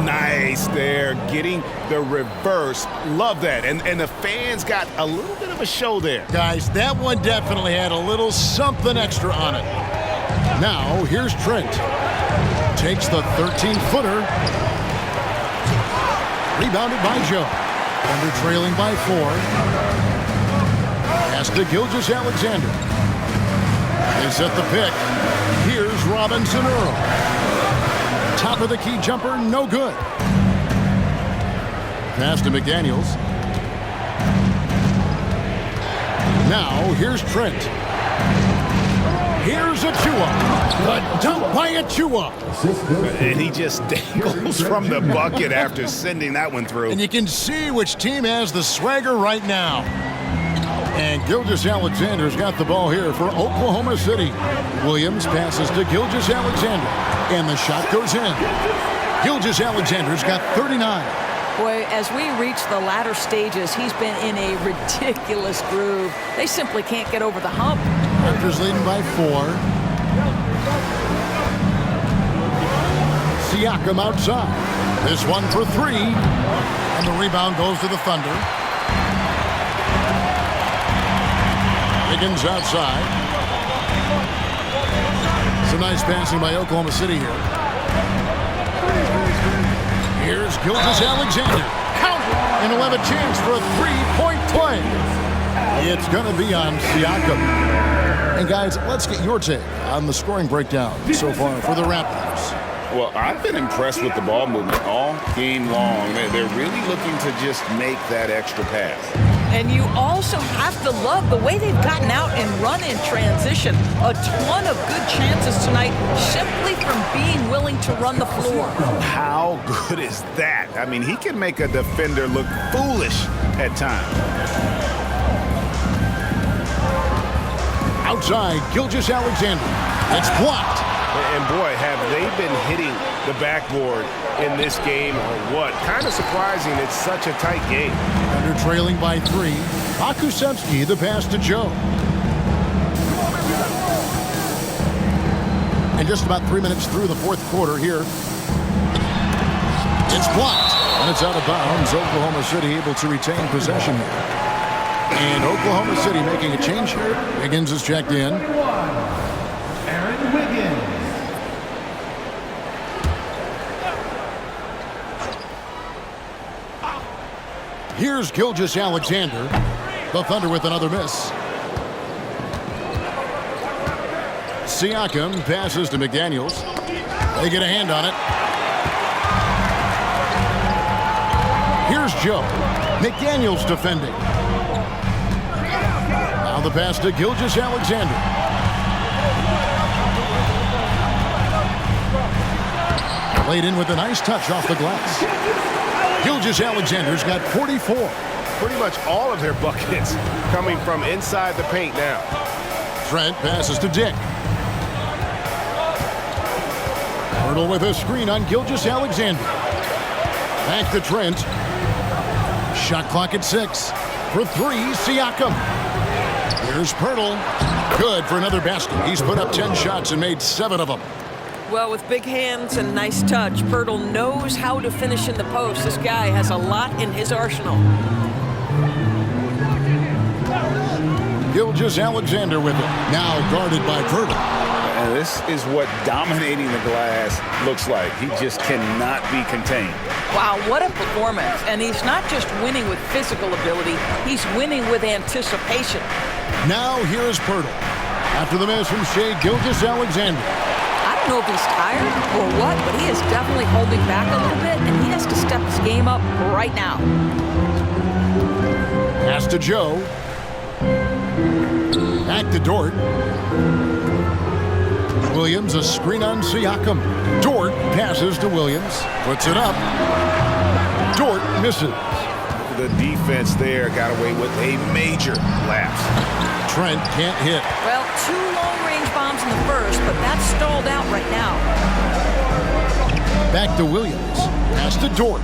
Nice there, getting the reverse. Love that. And the fans got a little bit of a show there. Guys, that one definitely had a little something extra on it. Now, here's Trent. Takes the 13-footer. Rebounded by Joe. Thunder trailing by 4. Pass to Gilgeous-Alexander. They set the pick. Here's Robinson Earl. Top of the key jumper, no good. Pass to McDaniels. Now, here's Trent. Here's Achua. The dunk by Achua. And he just dangles from the bucket after sending that one through. And you can see which team has the swagger right now. And Gilgeous-Alexander's got the ball here for Oklahoma City. Williams passes to Gilgeous-Alexander. And the shot goes in. Gilgeous-Alexander's got 39. Boy, as we reach the latter stages, he's been in a ridiculous groove. They simply can't get over the hump. Raptors leading by 4. Siakam outside. This one for 3. And the rebound goes to the Thunder. Higgins outside. Some nice passing by Oklahoma City here. Here's Gilgeous-Alexander. Count! And he'll have a chance for a 3-point play. It's going to be on Siakam. And guys, let's get your take on the scoring breakdown so far for the Raptors. Well, I've been impressed with the ball movement all game long. They're really looking to just make that extra pass. And you also have to love the way they've gotten out and run in transition. A ton of good chances tonight simply from being willing to run the floor. How good is that? I mean, he can make a defender look foolish at times. Outside, Gilgeous-Alexander. It's blocked. And boy, have they been hitting the backboard in this game or what? Kind of surprising it's such a tight game. Under trailing by 3. Akusevsky, the pass to Joe. And just about 3 minutes through the fourth quarter here. It's blocked. And it's out of bounds. Oklahoma City able to retain possession here. And Oklahoma City making a change here. Wiggins is checked in. Aaron Wiggins. Here's Gilgeous-Alexander. The Thunder with another miss. Siakam passes to McDaniels. They get a hand on it. Here's Joe. McDaniels defending. Now the pass to Gilgeous-Alexander. Laid in with a nice touch off the glass. Gilgeous-Alexander's got 44. Pretty much all of their buckets coming from inside the paint now. Trent passes to Dick. Pirtle with a screen on Gilgeous-Alexander. Back to Trent. Shot clock at 6. For 3, Siakam. Here's Pirtle. Good for another basket. He's put up 10 shots and made 7 of them. Well, with big hands and nice touch, Pirtle knows how to finish in the post. This guy has a lot in his arsenal. Gilgeous-Alexander with it. Now guarded by Pirtle. And this is what dominating the glass looks like. He just cannot be contained. Wow, what a performance. And he's not just winning with physical ability, he's winning with anticipation. Now here's Pirtle. After the miss from Shai Gilgeous-Alexander. I don't know if he's tired or what, but he is definitely holding back a little bit, and he has to step his game up right now. Pass to Joe. Back to Dort. Williams, a screen on Siakam. Dort passes to Williams. Puts it up. Dort misses. The defense there got away with a major lapse. Trent can't hit. Well, 2 long-range bombs in the first, but that's stalled out right now. Back to Williams. Pass to Dort.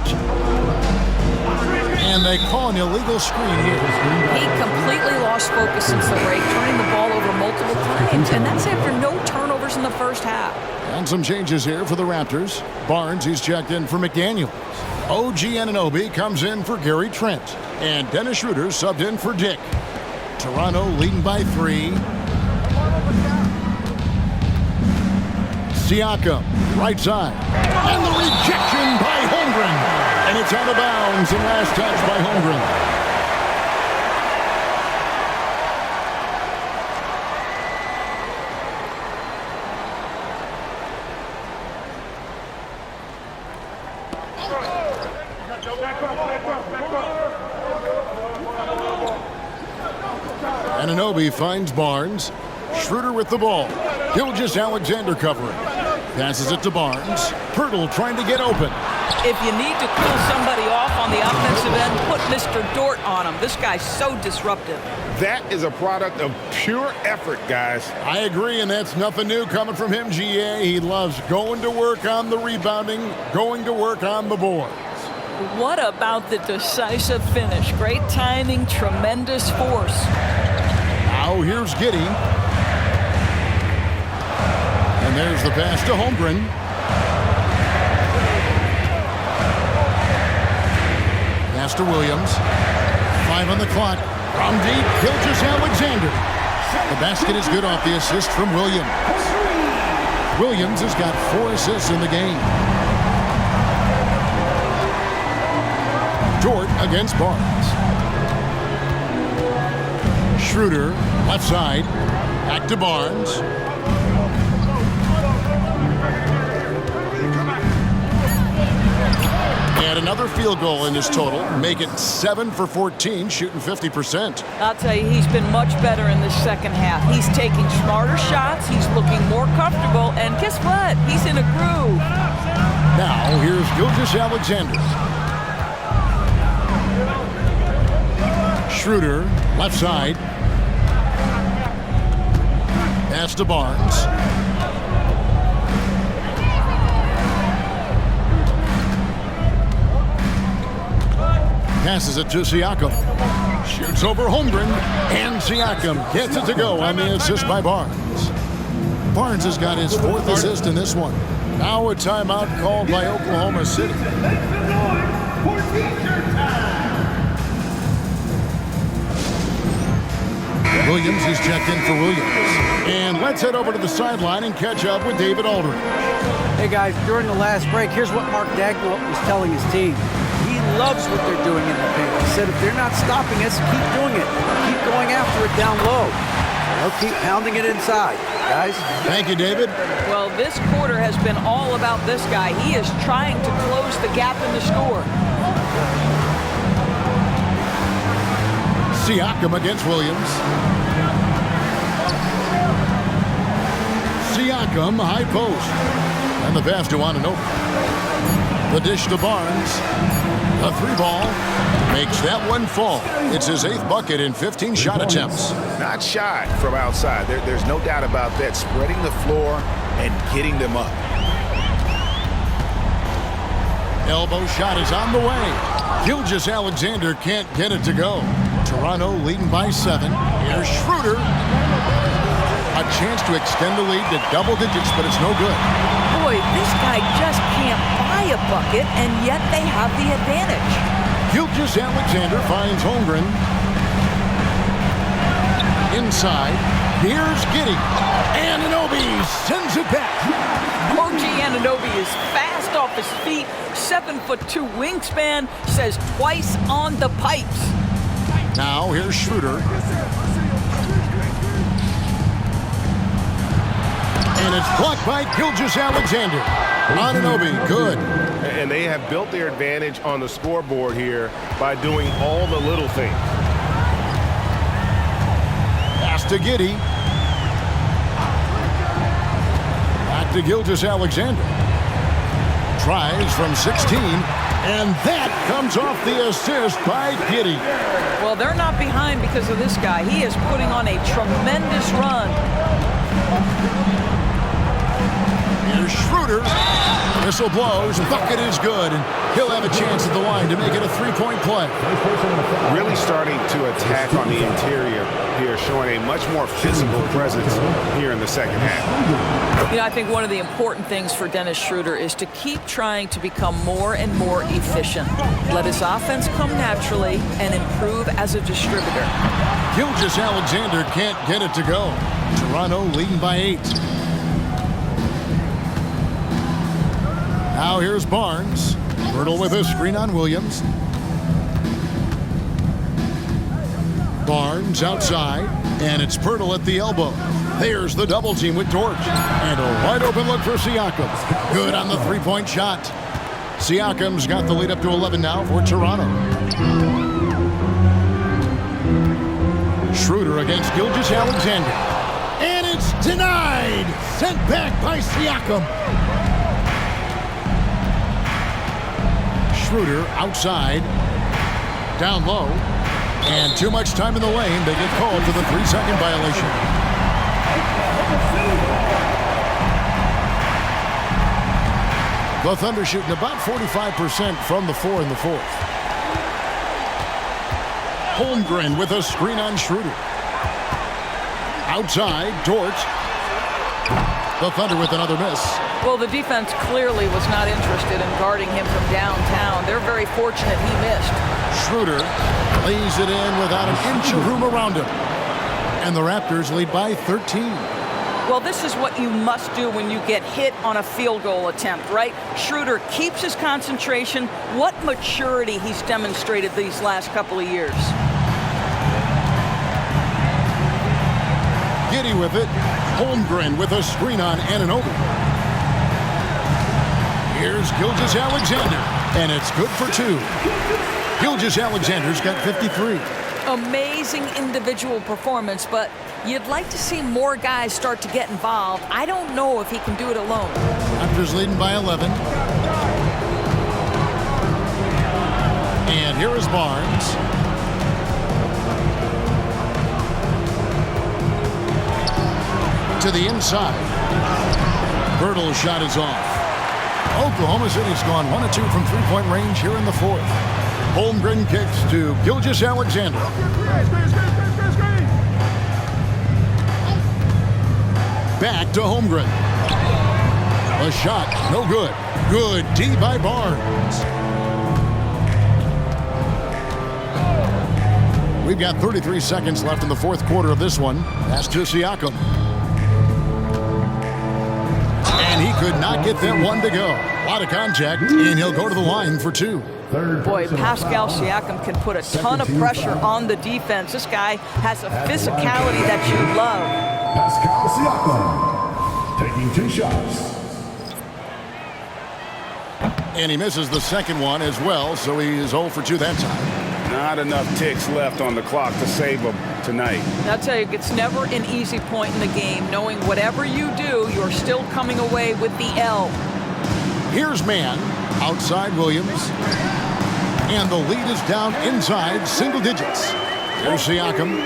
And they call an illegal screen here. He completely lost focus since the break, turning the ball over multiple times, and that's after no turnovers in the first half. And some changes here for the Raptors. Barnes, he's checked in for McDaniels. OG Anunoby comes in for Gary Trent. And Dennis Schroeder subbed in for Dick. Toronto leading by 3. Siakam, right side. And the rejection by Holmgren. And it's out of bounds and last touch by Holmgren. Ananobi finds Barnes. Schroeder with the ball. Gilgeous-Alexander covering. Passes it to Barnes. Pirtle trying to get open. If you need to cool somebody off on the offensive end, put Mr. Dort on him. This guy's so disruptive. That is a product of pure effort, guys. I agree, and that's nothing new coming from him, GA. He loves going to work on the rebounding, going to work on the boards. What about the decisive finish? Great timing, tremendous force. Now here's Giddey. And there's the pass to Holmgren. Pass to Williams. 5 on the clock. From deep, Gilgeous-Alexander. The basket is good off the assist from Williams. Williams has got 4 assists in the game. Dort against Barnes. Schroeder, left side. Back to Barnes. And another field goal in his total. Make it 7 for 14, shooting 50%. I'll tell you, he's been much better in the second half. He's taking smarter shots. He's looking more comfortable. And guess what? He's in a groove. Now, here's Gilgeous-Alexander. Schroeder, left side. Pass to Barnes. Passes it to Siakam. Shoots over Holmgren. And Siakam gets it to go on the assist by Barnes. Barnes has got his 4th assist in this one. Now a timeout called by Oklahoma City. Williams is checked in for Williams. And let's head over to the sideline and catch up with David Aldridge. Hey guys, during the last break, here's what Mark Dagnall was telling his team. He loves what they're doing in the paint. He said if they're not stopping us, keep doing it. Keep going after it down low. They'll keep pounding it inside, guys. Thank you, David. Well, this quarter has been all about this guy. He is trying to close the gap in the score. Siakam against Williams. Siakam, high post. And the pass to Ananobi. The dish to Barnes. A 3-ball. Makes that one fall. It's his 8th bucket in 15 shot attempts. Not shy from outside. There's no doubt about that. Spreading the floor and getting them up. Elbow shot is on the way. Gilgeous-Alexander can't get it to go. Toronto leading by 7. Here's Schroeder. A chance to extend the lead to double digits, but it's no good. Boy, this guy just can't buy a bucket, and yet they have the advantage. Gilgeous-Alexander finds Holmgren. Inside. Here's Giddey. Ananobi sends it back. OG Ananobi is fast off his feet. 7'2" wingspan. Says twice on the pipes. Now here's Schroeder. And it's blocked by Gilgeous-Alexander. Ananobi, good. And they have built their advantage on the scoreboard here by doing all the little things. Pass to Giddey. Back to Gilgeous-Alexander. Tries from 16. And that comes off the assist by Giddey. Well, they're not behind because of this guy. He is putting on a tremendous run. Here's Schroeder. Whistle blows. Bucket is good. And he'll have a chance at the line to make it a 3-point play. Really starting to attack on the interior here, showing a much more physical presence here in the second half. You know, I think one of the important things for Dennis Schroeder is to keep trying to become more and more efficient. Let his offense come naturally and improve as a distributor. Gilgeous-Alexander can't get it to go. Toronto leading by 8. Now here's Barnes. Pirtle with a screen on Williams. Barnes outside, and it's Pirtle at the elbow. There's the double team with Torch. And a wide open look for Siakam. Good on the three-point shot. Siakam's got the lead up to 11 now for Toronto. Schroeder against Gilgeous-Alexander. And it's denied! Sent back by Siakam. Schroeder outside. Down low. And too much time in the lane. They get called for the 3-second violation. The Thunder shooting about 45% from the floor in the fourth. Holmgren with a screen on Schroeder. Outside, Torch. The Thunder with another miss. Well, the defense clearly was not interested in guarding him from downtown. They're very fortunate he missed. Schroeder lays it in without an inch of room around him. And the Raptors lead by 13. Well, this is what you must do when you get hit on a field goal attempt, right? Schroeder keeps his concentration. What maturity he's demonstrated these last couple of years. Giddy with it. Holmgren with a screen on Anunoby. Here's Gilgeous-Alexander, and it's good for 2. Gilgeous-Alexander's got 53. Amazing individual performance, but you'd like to see more guys start to get involved. I don't know if he can do it alone. Raptors leading by 11. And here is Barnes. To the inside. Pirtle's shot is off. Oklahoma City's gone 1 of 2 from three-point range here in the fourth. Holmgren kicks to Gilgeous-Alexander. Back to Holmgren. A shot, no good. Good D by Barnes. We've got 33 seconds left in the fourth quarter of this one. Pass to Siakam. And he could not get that one to go. A lot of contact, and he'll go to the line for 2. Boy, Pascal Siakam can put a ton of pressure on the defense. This guy has a physicality that you love. Pascal Siakam taking 2 shots. And he misses the second one as well, so he is 0 for 2 that time. Not enough ticks left on the clock to save him tonight. I'll tell you, it's never an easy point in the game, knowing whatever you do, you're still coming away with the L. Here's Mann, outside Williams. And the lead is down inside single digits. Here's Siakam.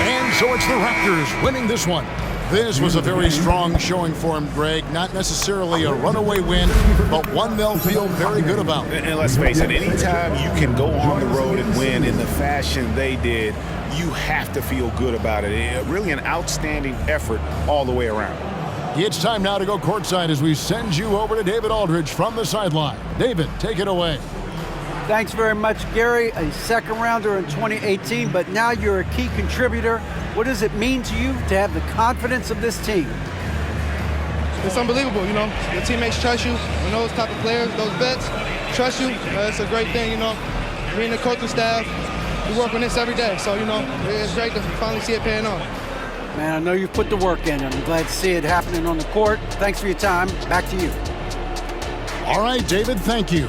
And so it's the Raptors winning this one. This was a very strong showing for him, Greg. Not necessarily a runaway win, but one they'll feel very good about. And let's face it, anytime you can go on the road and win in the fashion they did, you have to feel good about it. Really an outstanding effort all the way around. It's time now to go courtside as we send you over to David Aldridge from the sideline. David, take it away. Thanks very much, Gary. A second rounder in 2018, but now you're a key contributor. What does it mean to you to have the confidence of this team? It's unbelievable, you know. Your teammates trust you. You know, those type of players, those vets, trust you. It's a great thing, you know. Me and the coaching staff, we work on this every day. So, you know, it's great to finally see it paying off. Man, I know you've put the work in, and I'm glad to see it happening on the court. Thanks for your time. Back to you. All right, David, thank you.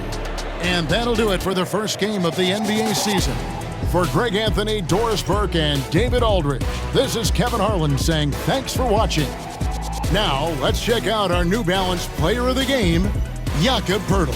And that'll do it for the first game of the NBA season. For Greg Anthony, Doris Burke, and David Aldridge, this is Kevin Harlan saying thanks for watching. Now, let's check out our New Balance player of the game, Jakob Poeltl.